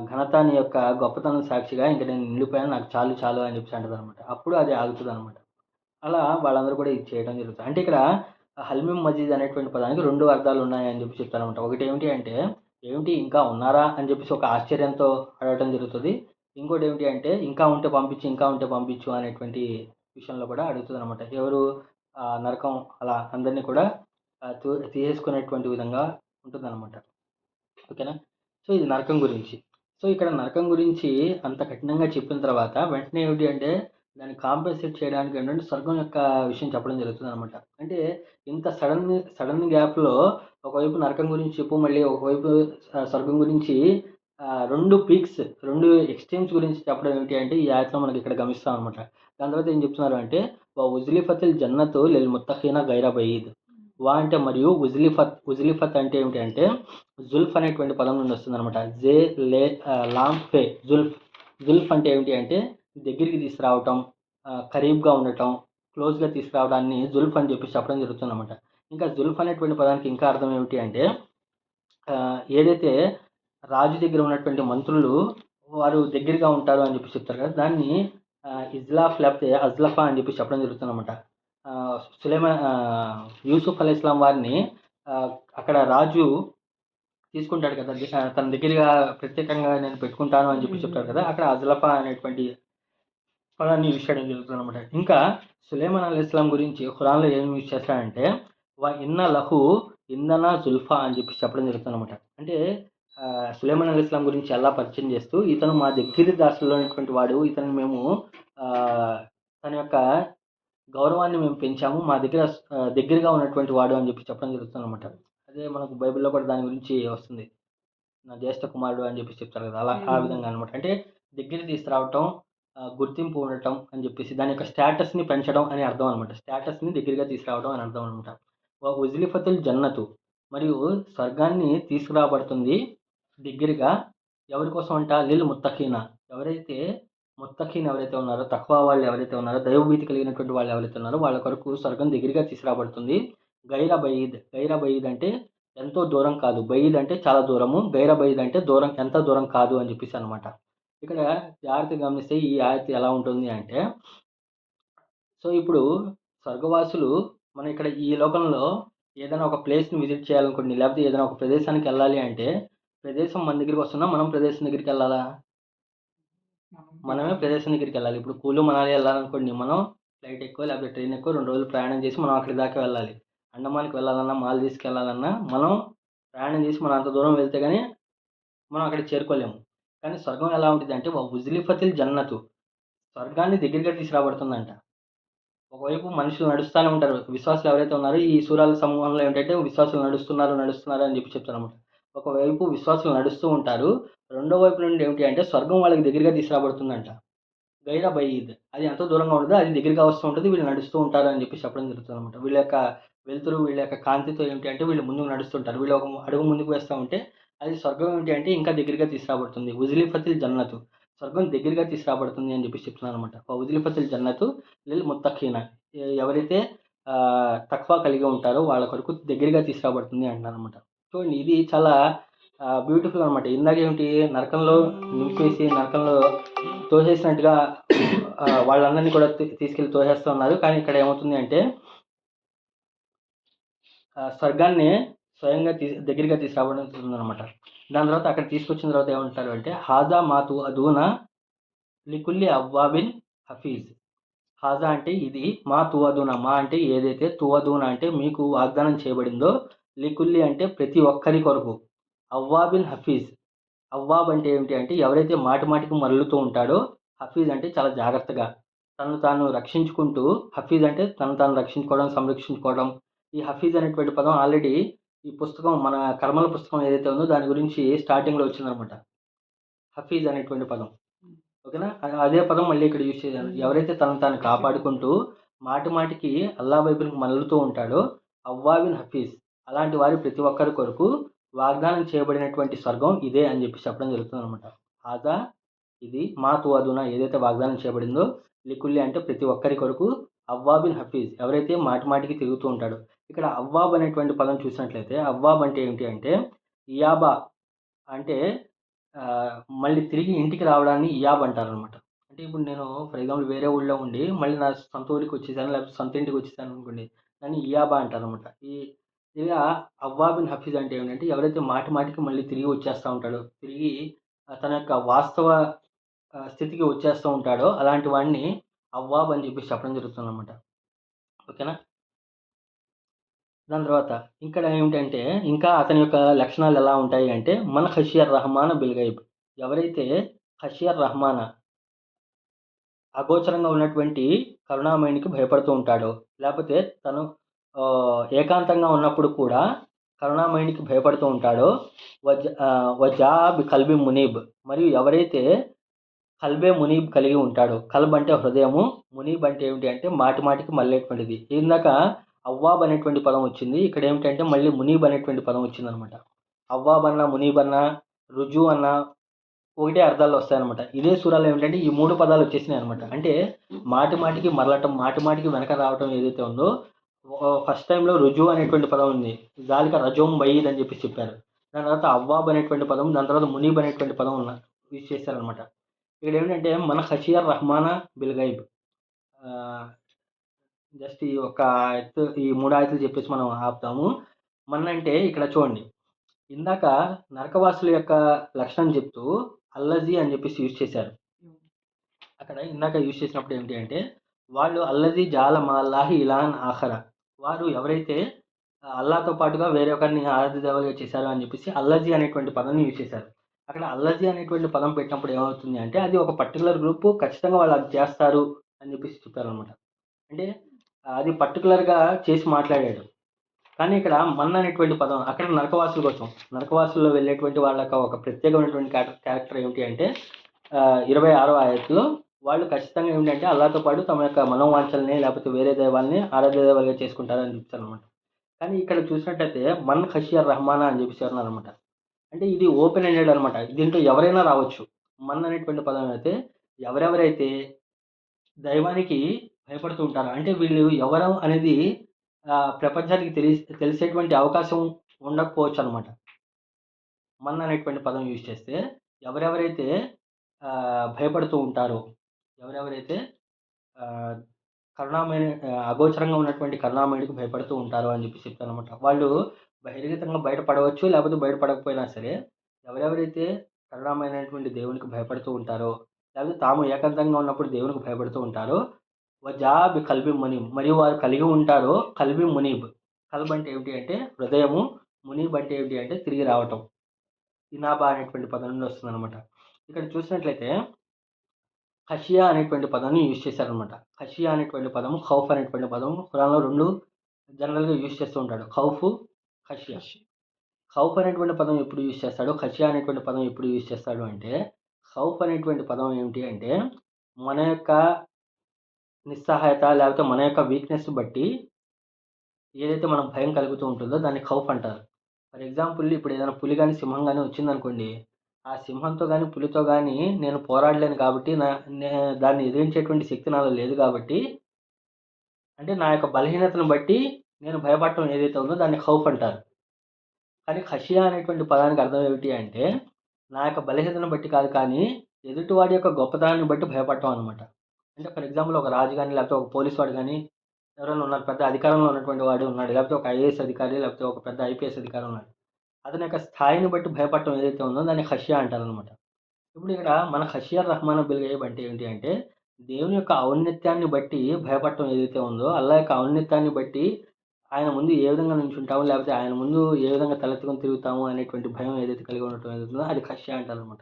Speaker 1: ఘనత నీ యొక్క గొప్పతనం సాక్షిగా ఇంక నేను నిండిపోయాను. నాకు చాలు చాలు అని చెప్పేసి అంటదనమాట. అప్పుడు అది ఆగుతదనమాట. అలా వాళ్ళందరూ కూడా ఇది చేయడం జరుగుతుంది. అంటే ఇక్కడ హల్మిం మజీద్ అనేటువంటి పదానికి 2 అర్థాలు ఉన్నాయని చెప్పి చెప్తారనమాట. ఒకటేమిటి అంటే, "ఏమిటి ఇంకా ఉన్నారా?" అని చెప్పేసి ఒక ఆశ్చర్యంతో అడగటం జరుగుతది. ఇంకోటేమిటి అంటే, "ఇంకా ఉంటే పంపించు, ఇంకా ఉంటే పంపించు" అనేటువంటి విషయంలో కూడా అడుగుతదనమాట. ఎవరు నరకం అలా అందరిని కూడా తీసేసుకునేటువంటి విధంగా ఉంటుందనమాట. ఓకేనా? సో, ఇది నరకం గురించి. సో, ఇక్కడ నరకం గురించి అంత కఠినంగా చెప్పిన తర్వాత వెంటనే ఏమిటి అంటే, దాన్ని కాంపెన్సేట్ చేయడానికి ఏంటంటే స్వర్గం యొక్క విషయం చెప్పడం జరుగుతుందనమాట. అంటే ఇంత సడన్ గ్యాప్‌లో ఒకవైపు నరకం గురించి చెప్పు, మళ్ళీ ఒకవైపు స్వర్గం గురించి 2 పీక్స్, 2 ఎక్స్‌ట్రీమ్స్ గురించి చెప్పడం ఏమిటి అంటే ఈ ఆయత్‌లో మనకి ఇక్కడ గమనిస్తామనమాట. దాని తర్వాత ఏం చెప్తున్నారు అంటే, "ఉజ్లిఫతిల్ జన్నతు లిల్ ముత్తఖీన గైర బయీద్." అంటే మరియు ఉజ్లిఫత్ అంటే ఏమిటి అంటే జుల్ఫ్ అనేటువంటి పదం నుండి వస్తుందనమాట. లామ్ ఫే జుల్ఫ్ అంటే ఏమిటి అంటే దగ్గరికి తీసుకురావటం, ఖరీబ్‌గా ఉండటం, క్లోజ్‌గా తీసుకురావడాన్ని జుల్ఫ్ అని చెప్పేసి చెప్పడం జరుగుతుందనమాట. ఇంకా జుల్ఫ్ అనేటువంటి పదానికి ఇంకా అర్థం ఏమిటి అంటే ఏదైతే రాజు దగ్గర ఉన్నటువంటి మంత్రులు వారు దగ్గరగా ఉంటారు అని చెప్పి చెప్తారు కదా! దాన్ని ఇజ్లాఫ్ లేకపోతే అజ్లఫా అని చెప్పి చెప్పడం జరుగుతుందనమాట. యూసుఫ్ అలైహిస్సలాం వారిని అక్కడ రాజు తీసుకుంటాడు కదా! తన దగ్గరగా ప్రత్యేకంగా నేను పెట్టుకుంటాను అని చెప్పి చెప్తాడు కదా! అక్కడ అజ్లఫా అనేటువంటి పదాన్ని యూజ్ చేయడం జరుగుతుందనమాట. ఇంకా సులైమాన్ అలైహిస్సలాం గురించి ఖురాన్‌లో ఏం యూజ్ చేస్తాడంటే, ఇన్న లహు ఇందన జుల్ఫా అని చెప్పి చెప్పడం జరుగుతుందనమాట. అంటే సులైమాన్ అలైహిస్సలాం గురించి అల్లా పరిచయం చేస్తూ, ఇతను మా దగ్గర దాసుల్లో ఉన్నటువంటి వాడు. ఇతన్ని మేము తన యొక్క గౌరవాన్ని మేము పెంచాము. మా దగ్గర దగ్గరగా ఉన్నటువంటి వాడు అని చెప్పి చెప్పడం జరుగుతుందనమాట. అదే మనకు బైబిల్‌లో కూడా దాని గురించి వస్తుంది. నా జ్యేష్ఠ కుమారుడు అని చెప్పేసి చెప్తారు కదా! అలా ఆ విధంగా అనమాట. అంటే దగ్గరికి తీసుకురావటం, గుర్తింపు ఉండటం అని చెప్పేసి దాని యొక్క స్టేటస్‌ని పెంచడం అని అర్థం అనమాట. స్టేటస్‌ని దగ్గరగా తీసుకురావడం అని అర్థం అనమాట. ఉజ్లిఫతుల్ జన్నతు మరియు స్వర్గాన్ని తీసుకురాబడుతుంది దగ్గరగా ఎవరి కోసం అంట లిల్ ముత్తఖీన ఎవరైతే ఎవరైతే ఉన్నారో తఖ్వా వాళ్ళు ఎవరైతే ఉన్నారో దైవభీతి కలిగినటువంటి వాళ్ళు ఎవరైతే ఉన్నారో వాళ్ళ కొరకు స్వర్గం దగ్గరగా తీసుకురాబడుతుంది. గైర బయీద్ అంటే ఎంతో దూరం కాదు. బయీద్ అంటే చాలా దూరము. గైర బయీద్ అంటే దూరం ఎంత దూరం కాదు అని చెప్పేసి అనమాట. ఇక్కడ జాగ్రత్తగా గమనిస్తే ఈ ఆయత్ ఎలా ఉంటుంది అంటే, సో, ఇప్పుడు స్వర్గవాసులు మనం ఇక్కడ ఈ లోకంలో ఏదైనా ఒక ప్లేస్‌ని విజిట్ చేయాలనుకోండి, లేకపోతే ఏదైనా ఒక ప్రదేశానికెళ్ళాలి అంటే, ప్రదేశం మన దగ్గరికొస్తున్నా మనం ప్రదేశం దగ్గరికెళ్ళాలా? మనమే ప్రదేశం దగ్గరికెళ్ళాలి. ఇప్పుడు కులు, మనాలి ఎళ్ళాలనుకోండి, మనం ఫ్లైట్ ఎక్కో, లేకపోతే ట్రైన్ ఎక్కో 2 రోజులు ప్రయాణం చేసి మనం అక్కడి దాకా వెళ్ళాలి. అండమాన్‌కి వెళ్ళాలన్నా, మాల్దీవ్స్‌కెళ్ళాలన్నా మనం ప్రయాణం చేసి మనం అంత దూరం వెళ్తే గాని మనం అక్కడికి చేరుకోలేము. కానీ స్వర్గం ఎలా ఉంటదంటే, ఉజ్లిఫతిల్ జన్నతు స్వర్గాన్ని దగ్గరగా తీసుకురాబడుతుందంట. ఒకవైపు మనుషులు నడుస్తానే ఉంటారు. విశ్వాసులు ఎవరైతే ఉన్నారో ఈ సూరాల సమూహంలో ఏంటంటే విశ్వాసులు నడుస్తున్నారు అని చెప్పి చెప్తారనమాట. ఒకవైపు విశ్వాసులు నడుస్తూ ఉంటారు. రెండో వైపు నుండి ఏమిటి అంటే స్వర్గం వాళ్ళకి దగ్గరగా తీసుకురాబడుతుందంట. గైర బయీద్ అది ఎంతో దూరంగా ఉండదో అది దగ్గరగా వస్తూ ఉంటది. వీళ్ళు నడుస్తూ ఉంటారు అని చెప్పి చెప్పడం జరుగుతుందనమాట. వీళ్ళ యొక్క వెలుతురు, వీళ్ళ యొక్క కాంతితో ఏంటి అంటే వీళ్ళు ముందుకు నడుస్తుంటారు. వీళ్ళు ఒక అడుగు ముందుకు వేస్తా ఉంటే అది స్వర్గం ఏంటి అంటే ఇంకా దగ్గరగా తీసుకురాబడుతుంది. ఉజ్లిఫతిల్ జన్నతు స్వర్గం దగ్గరగా తీసుకురాబడుతుంది అని చెప్పేసి చెప్తున్నాననమాట. ఉజ్లిఫతిల్ జన్నతు లిల్ ముత్తఖీన ఎవరైతే తఖ్వా కలిగి ఉంటారో వాళ్ళ కొరకు దగ్గరగా తీసుకురాబడుతుంది అంటున్నారనమాట. చూడండి ఇది చాలా బ్యూటిఫుల్ అనమాట. ఇందాక ఏమిటి, నరకంలో నింపేసి నరకంలో తోసేసినట్టుగా వాళ్ళందరినీ కూడా తీసుకెళ్ళి తోసేస్తూ ఉన్నారు. కానీ ఇక్కడ ఏమవుతుంది అంటే స్వర్గాన్ని స్వయంగా దగ్గరగా తీసుకురావడం అనమాట. దాని తర్వాత అక్కడ తీసుకొచ్చిన తర్వాత ఏమంటారు అంటే హాజా మాతు అదూనా లికుల్లి అవ్వాబిన్ హఫీజ్. హాజా అంటే ఇది, మా తువదూన, మా అంటే ఏదైతే, తువదూన అంటే మీకు వాగ్దానం చేయబడిందో, లికుల్లి అంటే ప్రతి ఒక్కరి కొరకు, అవ్వాబిన్ హఫీజ్. అవ్వాబ్ అంటే ఏమిటి అంటే ఎవరైతే మాటి మాటికి మరలుతూ ఉంటాడో, హఫీజ్ అంటే చాలా జాగ్రత్తగా తను తాను రక్షించుకుంటూ, హఫీజ్ అంటే తను తాను రక్షించుకోవడం, సంరక్షించుకోవడం. ఈ హఫీజ్ అనేటువంటి పదం ఆల్రెడీ ఈ పుస్తకం, మన కర్మల పుస్తకం ఏదైతే ఉందో దాని గురించి స్టార్టింగ్లో వచ్చిందనమాట, హఫీజ్ అనేటువంటి పదం. ఓకేనా. అదే పదం మళ్ళీ ఇక్కడ యూజ్ చేశాను. ఎవరైతే తనను తాను కాపాడుకుంటూ మాటి మాటికి అల్లా వైపుకి మళ్ళుతూ ఉంటాడో, అవ్వాబిన్ హఫీజ్, అలాంటి వారి ప్రతి ఒక్కరి కొరకు వాగ్దానం చేయబడినటువంటి స్వర్గం ఇదే అని చెప్పి చెప్పడం జరుగుతుంది అనమాట. హాజా ఇది, మా తువదున ఏదైతే వాగ్దానం చేయబడిందో, లికుల్లి అంటే ప్రతి ఒక్కరి కొరకు, అవ్వాబిన్ హఫీజ్ ఎవరైతే మాటి మాటికి తిరుగుతూ ఉంటాడో. ఇక్కడ అవ్వాబ్ అనేటువంటి పదం చూసినట్లయితే, అవ్వాబ్ అంటే ఏమిటి అంటే ఇయాబా అంటే మళ్ళీ తిరిగి ఇంటికి రావడాన్ని ఇయాబ్ అంటారనమాట. అంటే ఇప్పుడు నేను ఫర్ ఎగ్జాంపుల్ వేరే ఊళ్ళో ఉండి మళ్ళీ నా సొంత ఊరికి వచ్చేసాను, లేకపోతే సొంత ఇంటికి వచ్చేసాను అనుకోండి, దాన్ని ఇయాబా అంటారనమాట. ఇలా అవ్వాబిన్ హఫీజ్ అంటే ఏంటంటే ఎవరైతే మాటి మాటికి మళ్ళీ తిరిగి వచ్చేస్తూ ఉంటాడో, తిరిగి తన యొక్క వాస్తవ స్థితికి వచ్చేస్తూ ఉంటాడో, అలాంటి వాడిని అవ్వాబ్ అని చెప్పేసి చెప్పడం జరుగుతుందన్నమాట. ఓకేనా. దాని తర్వాత ఇక్కడ ఏమిటంటే ఇంకా అతని యొక్క లక్షణాలు ఎలా ఉంటాయి అంటే, మన ఖషియర్ రహమాన్ బిల్గైబ్, ఎవరైతే ఖషియర్ రహమాన అగోచరంగా ఉన్నటువంటి కరుణామయునికి భయపడుతూ ఉంటాడో, లేకపోతే తను ఏకాంతంగా ఉన్నప్పుడు కూడా కరుణామయునికి భయపడుతూ ఉంటాడో, వజా బి కల్బి మునీబ్, మరియు ఎవరైతే కల్బే మునీబ్ కలిగి ఉంటాడో, కల్బ్ అంటే హృదయము, మునీబ్ అంటే ఏమిటి అంటే మాటి మాటికి మళ్ళేటువంటిది. ఇందాక అవ్వాబ్ అనేటువంటి పదం వచ్చింది, ఇక్కడ ఏమిటంటే మళ్ళీ మునీబ్ అనేటువంటి పదం వచ్చింది అనమాట. అవ్వాబ్ అన్న, మునీబ్ అన్న, రుజు అన్న ఒకటే అర్థాలు వస్తాయన్నమాట. ఇదే సూరాలో ఏమిటంటే ఈ మూడు పదాలు వచ్చేసినాయి అనమాట. అంటే మాటి మాటికి మరలటం, మాటి మాటికి వెనక రావటం ఏదైతే ఉందో, ఫస్ట్ టైంలో రుజు అనేటువంటి పదం ఉంది, జాలిక రజోం బయీద్ అని చెప్పి చెప్పారు. దాని తర్వాత అవ్వాబ్ అనేటువంటి పదం, దాని తర్వాత మునీబ్ అనేటువంటి పదం యూజ్ చేశారనమాట. ఇక్కడ ఏంటంటే మన ఖషియర్ రహమానా బిల్గైబ్. జస్ట్ ఈ ఒక ఈ మూడు ఆయతులు చెప్పేసి మనం ఆపుతాము. మన అంటే ఇక్కడ చూడండి, ఇందాక నరకవాసుల యొక్క లక్షణం చెప్తూ అల్లజీ అని చెప్పేసి యూజ్ చేశారు. అక్కడ ఇందాక యూజ్ చేసినప్పుడు ఏమిటి అంటే వాళ్ళు అల్లజీ జాల మాల్లాహి ఇలాన్ ఆఖర, వారు ఎవరైతే అల్లాతో పాటుగా వేరే ఒకరిని ఆరాధ్య దేవతగా చేశారు అని చెప్పేసి అల్లజీ అనేటువంటి పదాన్ని యూజ్ చేశారు. అక్కడ అల్లజీ అనేటువంటి పదం పెట్టినప్పుడు ఏమవుతుంది అంటే అది ఒక పర్టికులర్ గ్రూప్ ఖచ్చితంగా వాళ్ళు అది చేస్తారు అని చెప్పేసి చెప్పారు అనమాట. అంటే అది పర్టికులర్గా చేసి మాట్లాడాడు. కానీ ఇక్కడ మన్ అనేటువంటి పదం అక్కడ నరకవాసుల కోసం, నరకవాసుల్లో వెళ్ళేటువంటి వాళ్ళకి ఒక ప్రత్యేకమైనటువంటి క్యారెక్టర్ ఏమిటి అంటే 26వ ఆయత్తులో వాళ్ళు ఖచ్చితంగా ఏమిటంటే అల్లాతో పాటు తమ యొక్క మనోవాంఛల్ని లేకపోతే వేరే దైవాల్ని ఆరాధ్య దైవాలుగా చేసుకుంటారని చెప్తారు అనమాట. కానీ ఇక్కడ చూసినట్టయితే మన్ ఖషియర్ రహమానా అని చెప్పేసి అనమాట. అంటే ఇది ఓపెన్ ఎండెడ్ అనమాట, దీంట్లో ఎవరైనా రావచ్చు. మన్ అనేటువంటి పదం అయితే ఎవరెవరైతే దైవానికి భయపడుతూ ఉంటారు, అంటే వీళ్ళు ఎవరు అనేది ప్రపంచానికి తెలిసేటువంటి అవకాశం ఉండకపోవచ్చు అనమాట. మన్ అనేటువంటి పదం యూజ్ చేస్తే ఎవరెవరైతే భయపడుతూ ఉంటారో, ఎవరెవరైతే కరుణామయ అగోచరంగా ఉన్నటువంటి కరుణామయుడికి భయపడుతూ ఉంటారో అని చెప్పి చెప్తాను అనమాట. వాళ్ళు బహిర్గతంగా బయటపడవచ్చు, లేకపోతే బయటపడకపోయినా సరే ఎవరెవరైతే కరుణామయమైనటువంటి దేవునికి భయపడుతూ ఉంటారో, లేకపోతే తాము ఏకాంతంగా ఉన్నప్పుడు దేవునికి భయపడుతూ ఉంటారో, వజాబ్ కల్బి మునీబ్, మరియు వారు కలిగి ఉంటారో కల్బి మునీబ్. కల్బ్ అంటే ఏమిటి అంటే హృదయము, మునీబ్ అంటే ఏమిటి అంటే తిరిగి రావటం. ఇనాబా అనేటువంటి పదం నుండి వస్తుంది అనమాట. ఇక్కడ చూసినట్లయితే ఖషియా అనేటువంటి పదాన్ని యూజ్ చేశారనమాట. ఖషియా అనేటువంటి పదము, ఖౌఫ్ అనేటువంటి పదము ఖురాన్లో రెండు జనరల్గా యూజ్ చేస్తూ ఉంటాడు, ఖౌఫ్, ఖషియా. ఖౌఫ్ అనేటువంటి పదం ఎప్పుడు యూజ్ చేస్తాడు, ఖషియా అనేటువంటి పదం ఎప్పుడు యూజ్ చేస్తాడు అంటే, ఖౌఫ్ అనేటువంటి పదం ఏమిటి అంటే మన యొక్క నిస్సహాయత లేకపోతే మన యొక్క వీక్నెస్ బట్టి ఏదైతే మనం భయం కలుగుతూ ఉంటుందో దాన్ని ఖౌఫ్ అంటారు. ఫర్ ఎగ్జాంపుల్ ఇప్పుడు ఏదైనా పులి కానీ సింహం కానీ వచ్చిందనుకోండి, ఆ సింహంతో కానీ పులితో కానీ నేను పోరాడలేను కాబట్టి దాన్ని ఎదిరించేటువంటి శక్తి నాలో లేదు కాబట్టి, అంటే నా యొక్క బలహీనతను బట్టి నేను భయపడటం ఏదైతే ఉందో దాన్ని ఖౌఫ్ అంటారు. కానీ ఖషియా అనేటువంటి పదానికి అర్థం ఏమిటి అంటే, నా యొక్క బలహీనతను బట్టి కాదు కానీ, ఎదుటివాడి యొక్క గొప్పతనాన్ని బట్టి భయపడటం అనమాట. అంటే ఫర్ ఎగ్జాంపుల్ ఒక రాజు గాని, లేకపోతే ఒక పోలీస్ వాడు గాని, ఎవరైనా ఉన్నారు పెద్ద అధికారంలో ఉన్నటువంటి వాడు ఉన్నాడు. లేకపోతే ఒక ఐఏఎస్ అధికారి, లేకపోతే ఒక పెద్ద ఐపీఎస్ అధికారి ఉన్నాడు. అతని యొక్క స్థాయిని బట్టి భయపడటం ఏదైతే ఉందో దాన్ని ఖషియా అంటారనమాట. ఇప్పుడు ఇక్కడ మన ఖషియర్ రహమాన్ బిల్ గైబ్ అంటే ఏంటి అంటే, దేవుని యొక్క ఔన్నత్యాన్ని బట్టి భయపడటం ఏదైతే ఉందో, అల్లాహ్ యొక్క ఔన్నత్యాన్ని బట్టి ఆయన ముందు ఏ విధంగా నుంచుంటాము, లేకపోతే ఆయన ముందు ఏ విధంగా తలెత్తుకొని తిరుగుతాము అనేటువంటి భయం ఏదైతే కలిగి ఉండటం ఏదైతుందో అది ఖష్య అంటారనమాట.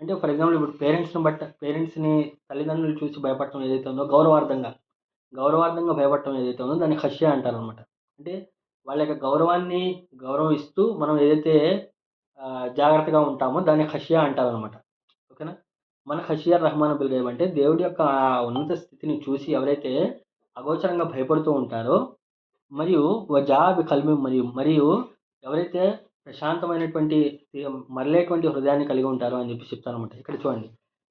Speaker 1: అంటే ఫర్ ఎగ్జాంపుల్ ఇప్పుడు పేరెంట్స్‌ని తల్లిదండ్రులు చూసి భయపడటం ఏదైతే ఉందో గౌరవార్థంగా భయపడటం ఏదైతే ఉందో దాన్ని ఖష్య అంటారనమాట. అంటే వాళ్ళ యొక్క గౌరవిస్తూ మనం ఏదైతే జాగ్రత్తగా ఉంటామో దాన్ని ఖష్య అంటారనమాట. ఓకేనా? మన ఖషియర్ రహమాన్ బిల్ గైబ్ అంటే దేవుడి యొక్క ఆ ఉన్నత స్థితిని చూసి ఎవరైతే అగోచరంగా భయపడుతూ ఉంటారో, మరియు వజాబి కల్బి మరియు ఎవరైతే ప్రశాంతమైనటువంటి మరలేటువంటి హృదయాన్ని కలిగి ఉంటారో అని చెప్పి చెప్తానమాట. ఇక్కడ చూడండి,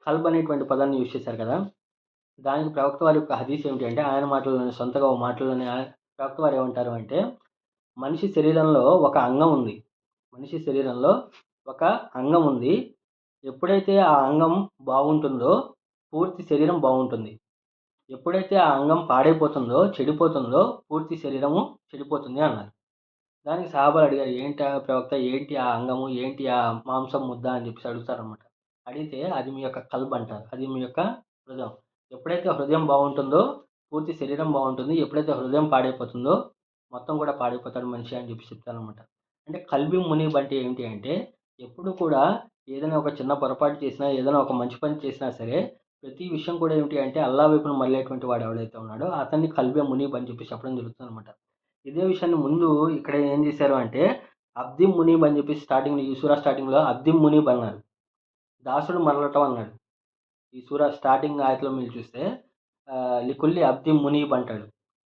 Speaker 1: కల్బ్ అనేటువంటి పదాన్ని యూజ్ చేశారు కదా! దానికి ప్రవక్త వారి యొక్క హదీస్ ఏమిటి అంటే, ఆయన మాటల్లోనే సొంతగా ఓ మాటల్లోనే ప్రవక్త వారు ఏమంటారు అంటే, మనిషి శరీరంలో ఒక అంగం ఉంది. మనిషి శరీరంలో ఒక అంగం ఉంది. ఎప్పుడైతే ఆ అంగం బాగుంటుందో పూర్తి శరీరం బాగుంటుంది. ఎప్పుడైతే ఆ అంగం పాడైపోతుందో, చెడిపోతుందో పూర్తి శరీరము చెడిపోతుంది అన్నారు. దానికి సహాబాలు అడిగారు, ఏంటి ఆ ప్రవక్త, ఏంటి ఆ అంగము, ఏంటి ఆ మాంసం ముద్ద అని చెప్పేసి అడుగుతారనమాట. అడిగితే అది మీ యొక్క కల్బ్ అంటారు. అది మీ యొక్క హృదయం. ఎప్పుడైతే హృదయం బాగుంటుందో పూర్తి శరీరం బాగుంటుంది. ఎప్పుడైతే హృదయం పాడైపోతుందో మొత్తం కూడా పాడైపోతాడు మనిషి అని చెప్పి చెప్తారనమాట. అంటే కల్బి మునీబ్ అంటే ఏంటి అంటే, ఎప్పుడు కూడా ఏదైనా ఒక చిన్న పొరపాటు చేసినా, ఏదైనా ఒక మంచి పని చేసినా సరే, ప్రతి విషయం కూడా ఏమిటి అంటే అల్లాహ్ వైపున మళ్ళేటువంటి వాడు ఎవడైతే ఉన్నాడో అతన్ని కల్బే మునీబ్ అని చెప్పి చెప్పడం జరుగుతుందనమాట. ఇదే విషయాన్ని ముందు ఇక్కడ ఏం చేశారు అంటే, అబ్ది మునీబ్ అని చెప్పి ఈ సూరా స్టార్టింగ్‌లో అబ్ది మునీబ్ అన్నారు. దాసుడు మరలటం అన్నాడు. ఈ సూరా స్టార్టింగ్ ఆయతలో మీరు చూస్తే లికుల్లి అబ్ది మునీబ్ అంటాడు.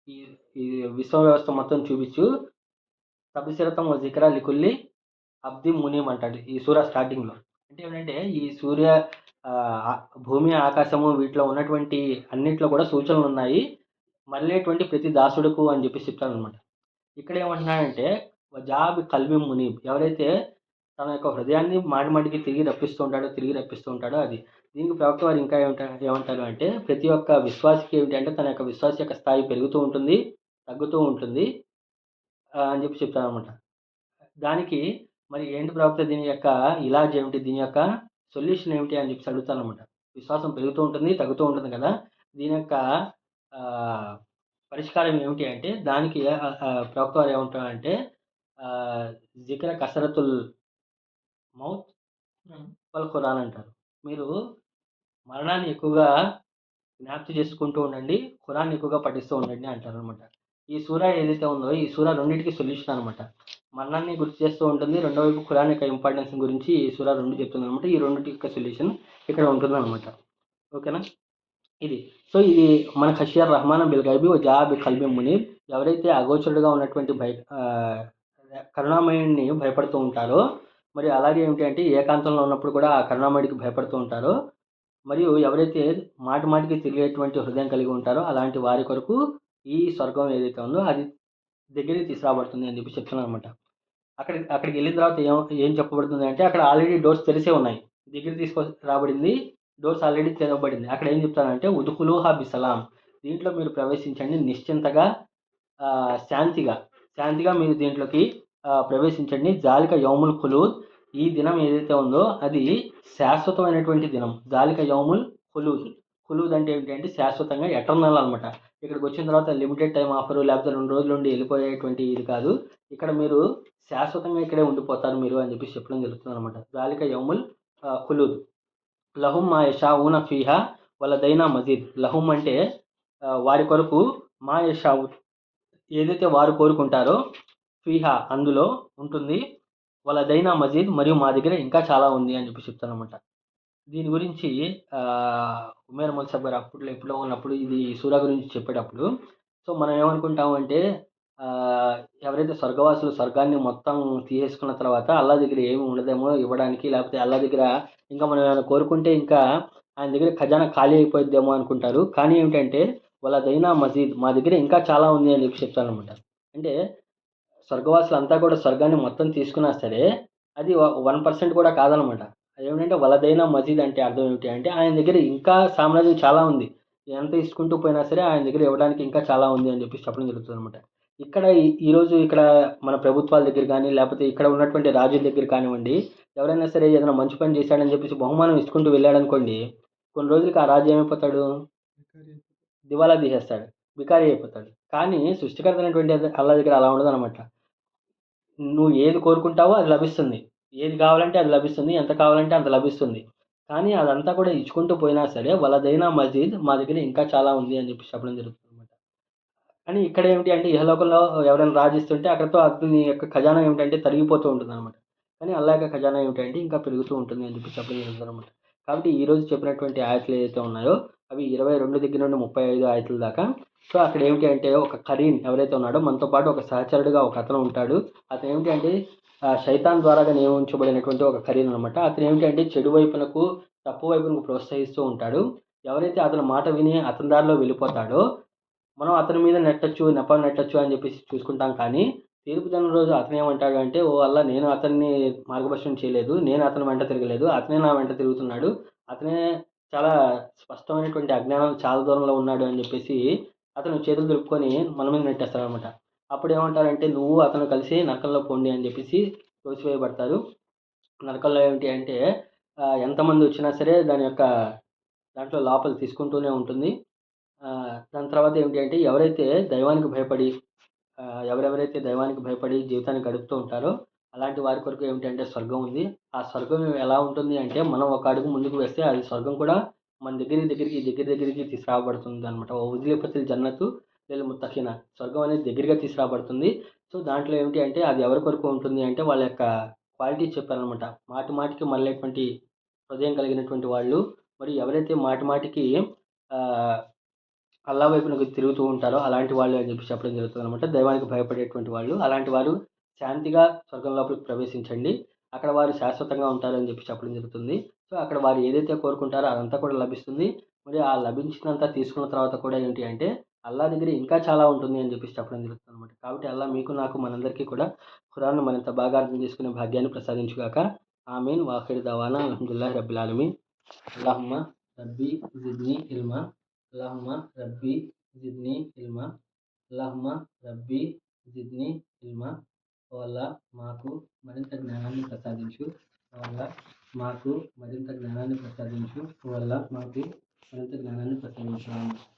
Speaker 1: ఈ ఈ విశ్వ వ్యవస్థ మొత్తం చూపిచ్చు తబ్సిరతం వ జిక్రా లికుల్లి అబ్ది మునీబ్ అంటాడు ఈ సూరా స్టార్టింగ్‌లో. అంటే ఏంటంటే ఈ భూమి, ఆకాశము వీటిలో ఉన్నటువంటి అన్నిట్లో కూడా సూచనలున్నాయి. మళ్ళేటువంటి ప్రతి దాసుడుకు అని చెప్పేసి చెప్తాడనమాట. ఇక్కడ ఏమంటున్నాడంటే వజాబి కల్బి మునీబ్, ఎవరైతే తన యొక్క హృదయాన్ని మాటిమాటికి తిరిగి రప్పిస్తూ ఉంటాడో అది. దీనికి ప్రవక్త వారు ఇంకా ఏమంటారు అంటే, ప్రతి ఒక్క విశ్వాసికి ఏమిటి అంటే తన యొక్క విశ్వాస యొక్క స్థాయి పెరుగుతూ ఉంటుంది, తగ్గుతూ ఉంటుంది అని చెప్పి చెప్తారనమాట. దానికి మరి ఏంటి ప్రవక్త దీని యొక్క ఇలాజ్ ఏమిటి? దీని యొక్క సొల్యూషన్ ఏమిటి అని చెప్పేసి అడుగుతాననమాట. విశ్వాసం పెరుగుతూ ఉంటుంది, తగ్గుతూ ఉంటుంది కదా! దీని యొక్క ఆహ్, పరిష్కారం ఏమిటి అంటే దానికి ప్రవక్త వారు ఏమంటారంటే జిక్ర కసరతుల్ మౌత్ వల్ ఖురాన్ అంటారు. మీరు మరణాన్ని ఎక్కువగా జ్ఞాప్తి చేసుకుంటూ ఉండండి, ఖురాన్ని ఎక్కువగా పఠిస్తూ ఉండండి అంటారనమాట. ఈ సూరా ఏదైతే ఉందో ఈ సూరా రెండిటికి సొల్యూషన్ అనమాట. మరణాన్ని గుర్తు చేస్తూ ఉంటుంది. రెండో వైపు ఖురాన్ యొక్క ఇంపార్టెన్స్ గురించి ఈ సూరా 2 చెప్తుందనమాట. ఈ రెండిటి యొక్క సొల్యూషన్ ఇక్కడ ఉంటుందనమాట. ఓకేనా? ఇది. సో, ఇది మన ఖషియర్ రహమాన్ బిల్ గైబి వ జా బి కల్బి మునీబ్, ఎవరైతే అగోచరుడుగా ఉన్నటువంటి కరుణామయుడిని భయపడుతూ ఉంటారో, మరి అలాగే ఏమిటి అంటే ఏకాంతంలో ఉన్నప్పుడు కూడా ఆ కరుణామయుడికి భయపడుతూ ఉంటారో, మరియు ఎవరైతే మాటిమాటికి తిరిగేటువంటి హృదయం కలిగి ఉంటారో అలాంటి వారి కొరకు ఈ స్వర్గం ఏదైతే ఉందో అది దగ్గరికి తీసుకురాబడుతుంది అని చెప్పి చెప్తున్నాననమాట. అక్కడికి వెళ్ళిన తర్వాత ఏం చెప్పబడుతుంది అంటే, అక్కడ ఆల్రెడీ డోర్స్ తెరిసే ఉన్నాయి. దగ్గరికి రాబడింది. డోర్స్ ఆల్రెడీ తెరవబడింది. అక్కడ ఏం చెప్తారంటే ఉదుఖులూహా బిసలాం, దీంట్లో మీరు ప్రవేశించండి నిశ్చింతగా, శాంతిగా మీరు దీంట్లోకి ప్రవేశించండి. జాలిక యౌముల్ ఖులూద్, ఈ దినం ఏదైతే ఉందో అది శాశ్వతమైనటువంటి దినం. జాలిక యౌముల్ ఖులూద్. ఖులూద్ అంటే ఏంటంటే శాశ్వతంగా, ఎటర్నల్ అనమాట. ఇక్కడికి వచ్చిన తర్వాత లిమిటెడ్ టైం ఆఫరు, లేకపోతే 2 రోజులు ఉండి వెళ్ళిపోయేటువంటి ఇది కాదు. ఇక్కడ మీరు శాశ్వతంగా ఇక్కడే ఉండిపోతారు మీరు అని చెప్పేసి చెప్పడం జరుగుతుందనమాట. జాలిక యౌముల్ ఖులూద్. లహుం మా యషాఊన ఫీహా వలదైనా మజీద్. లహుం అంటే వారి కొరకు మా యషావు, ఏదైతే వారు కోరుకుంటారో, ఫీహా అందులో ఉంటుంది, వలదైనా మజీద్ మరియు మా దగ్గర ఇంకా చాలా ఉంది అని చెప్పి చెప్తానమాట. దీని గురించి ఉమేర్ ముల్సబ్ గారు ఎప్పుడో ఉన్నప్పుడు ఇది సూరా గురించి చెప్పేటప్పుడు, సో మనం ఏమనుకుంటామంటే ఎవరైతే స్వర్గవాసులు స్వర్గాన్ని మొత్తం తీసేసుకున్న తర్వాత అల్లా దగ్గర ఏమి ఉండదేమో ఇవ్వడానికి, లేకపోతే అల్లా దగ్గర ఇంకా మనం ఏమైనా కోరుకుంటే ఇంకా ఆయన దగ్గర ఖజానా ఖాళీ అయిపోయిద్దేమో అనుకుంటారు. కానీ ఏమిటంటే వాళ్ళదైనా మజీద్, మా దగ్గర ఇంకా చాలా ఉంది అని చెప్పి చెప్తానమాట. అంటే స్వర్గవాసులంతా కూడా స్వర్గాన్ని మొత్తం తీసుకున్నా సరే, అది 1% కూడా కాదనమాట. అదేమిటంటే వలదైన మజీద్ అంటే అర్థం ఏమిటి అంటే, ఆయన దగ్గర ఇంకా సామ్రాజ్యం చాలా ఉంది. ఎంత ఇసుకుంటూ పోయినా సరే, ఆయన దగ్గర ఇవ్వడానికి ఇంకా చాలా ఉంది అని చెప్పేసి చెప్పడం జరుగుతుందనమాట. ఇక్కడ ఈరోజు ఇక్కడ మన ప్రభుత్వాల దగ్గర గానీ, లేపోతే ఇక్కడ ఉన్నటువంటి రాజుల దగ్గర కానివ్వండి, ఎవరైనా సరే ఏదైనా మంచి పని చేశాడని చెప్పేసి బహుమానం ఇచ్చుకుంటూ వెళ్ళాడనుకోండి, కొన్ని రోజులకి ఆ రాజు ఏమైపోతాడు? దివాలా తీసేస్తాడు. బికారి అయిపోతాడు. కానీ సృష్టికర్త అయినటువంటి అల్లా దగ్గర అలా ఉండదనమాట. నువ్వు ఏది కోరుకుంటావో అది లభిస్తుంది. ఏది కావాలంటే అది లభిస్తుంది. ఎంత కావాలంటే అంత లభిస్తుంది. కానీ అదంతా కూడా ఇచ్చుకుంటూ పోయినా సరే, వలదైనా మజీద్ మా దగ్గర ఇంకా చాలా ఉంది అని చెప్పేసి చెప్పడం జరుగుతుందనమాట. కానీ ఇక్కడేమిటి అంటే ఇహలోకంలో ఎవరైనా రాజిస్తుంటే అక్కడితో అతని యొక్క ఖజానా ఏమిటంటే తరిగిపోతూ ఉంటుందనమాట. కానీ అల్లా యొక్క ఖజానా ఏమిటంటే ఇంకా పెరుగుతూ ఉంటుంది అని చెప్పి చెప్పడం జరుగుతుందనమాట. కాబట్టి ఈరోజు చెప్పినటువంటి ఆయతులు ఏదైతే ఉన్నాయో అవి 22 దగ్గర నుండి 35 ఆయతుల దాకా. సో అక్కడ ఏమిటి అంటే ఒక కరీన్ ఎవరైతే ఉన్నాడో మనతో పాటు ఒక సహచరుడుగా ఒక అతను ఉంటాడు. అతను ఏమిటి అంటే శైతాన్ ద్వారాగా నియమించబడినటువంటి ఒక కరీన్ అనమాట. అతను ఏమిటి అంటే చెడు వైపునకు, తప్పు వైపునకు ప్రోత్సహిస్తూ ఉంటాడు. ఎవరైతే అతని మాట విని అతని దారిలో వెళ్ళిపోతాడో మనం అతని మీద నెట్టొచ్చు, నెపం నెట్టొచ్చు అని చెప్పేసి చూసుకుంటాం కానీ, తీర్పు దినం రోజు అతనేమంటాడు అంటే, "ఓ అల్లా నేను అతన్ని మార్గభ్రష్టం చేయలేదు. నేను అతని వెంట తిరగలేదు. అతనే నా వెంట తిరుగుతున్నాడు. అతనే చాలా స్పష్టమైనటువంటి అజ్ఞానం చాలా దూరంలో ఉన్నాడు" అని చెప్పేసి అతను చేతులు దులుపుకొని మన మీద నెట్టేస్తాడనమాట. అప్పుడేమంటారంటే, "నువ్వు అతను కలిసి నరకంలో పొండి" అని చెప్పేసి తోసివేయబడతారు. నరకంలో ఏంటి అంటే ఎంతమంది వచ్చినా సరే దాని యొక్క దాంట్లో లోపల తీసుకుంటూనే ఉంటుంది. దాని తర్వాత ఏంటి అంటే ఎవరైతే దైవానికి భయపడి ఎవరెవరైతే దైవానికి భయపడి జీవితాన్ని గడుపుతూ ఉంటారో అలాంటి వారి కొరకు ఏమిటంటే స్వర్గం ఉంది. ఆ స్వర్గం ఎలా ఉంటుంది అంటే మనం ఒక అడుగు ముందుకు వేస్తే అది స్వర్గం కూడా మన దగ్గరికి తీసుకురాబడుతుందనమాట. ఉజిలిఫతిల్ జన్నతు లిల్ ముత్తఖీన స్వర్గం అనేది దగ్గరగా తీసుకురాబడుతుంది. సో, దాంట్లో ఏమిటి అంటే అది ఎవరి కొరకు ఉంటుంది అంటే వాళ్ళ యొక్క క్వాలిటీస్ చెప్పారనమాట. మాటి మాటికి మళ్ళేటువంటి హృదయం కలిగినటువంటి వాళ్ళు మరియు ఎవరైతే మాటి మాటికి ఆహ్ అల్లా వైపునకు తిరుగుతూ ఉంటారో అలాంటి వాళ్ళు అని చెప్పి చెప్పడం జరుగుతుందనమాట. దైవానికి భయపడేటువంటి వాళ్ళు. అలాంటి వారు శాంతిగా స్వర్గం లోపలికి ప్రవేశించండి. అక్కడ వారు శాశ్వతంగా ఉంటారని చెప్పి చెప్పడం జరుగుతుంది. సో, అక్కడ వారు ఏదైతే కోరుకుంటారో అదంతా కూడా లభిస్తుంది. మరి ఆ లభించినంత తీసుకున్న తర్వాత కూడా ఏంటి అంటే అల్లా దగ్గర ఇంకా చాలా ఉంటుంది అని చెప్పేసి చెప్పడం జరుగుతుందనమాట. కాబట్టి అల్లా మీకు, నాకు మనందరికీ కూడా ఖురాన్‌ను మరింత బాగా అర్థం చేసుకునే భాగ్యాన్ని ప్రసాదించుగాక. ఆమీన్. వాఖిర్ దవానా అల్హమ్దులిల్లాహి రబ్బిల్ ఆలమీన్. అల్లాహుమ్మా రబ్బీ జిద్నీ ఇల్మా. అల్లాహుమ్మా రబ్బీ జిద్నీ ఇల్మా. అల్లాహుమ్మా రబ్బీ జిద్నీ ఇల్మా. ఓ అల్లా మాకు మరింత జ్ఞానాన్ని ప్రసాదించు. ఓ అల్లా మాకు మరింత జ్ఞానాన్ని ప్రసాదించు. ఓ అల్లా మాకు మరింత జ్ఞానాన్ని ప్రసాదించు.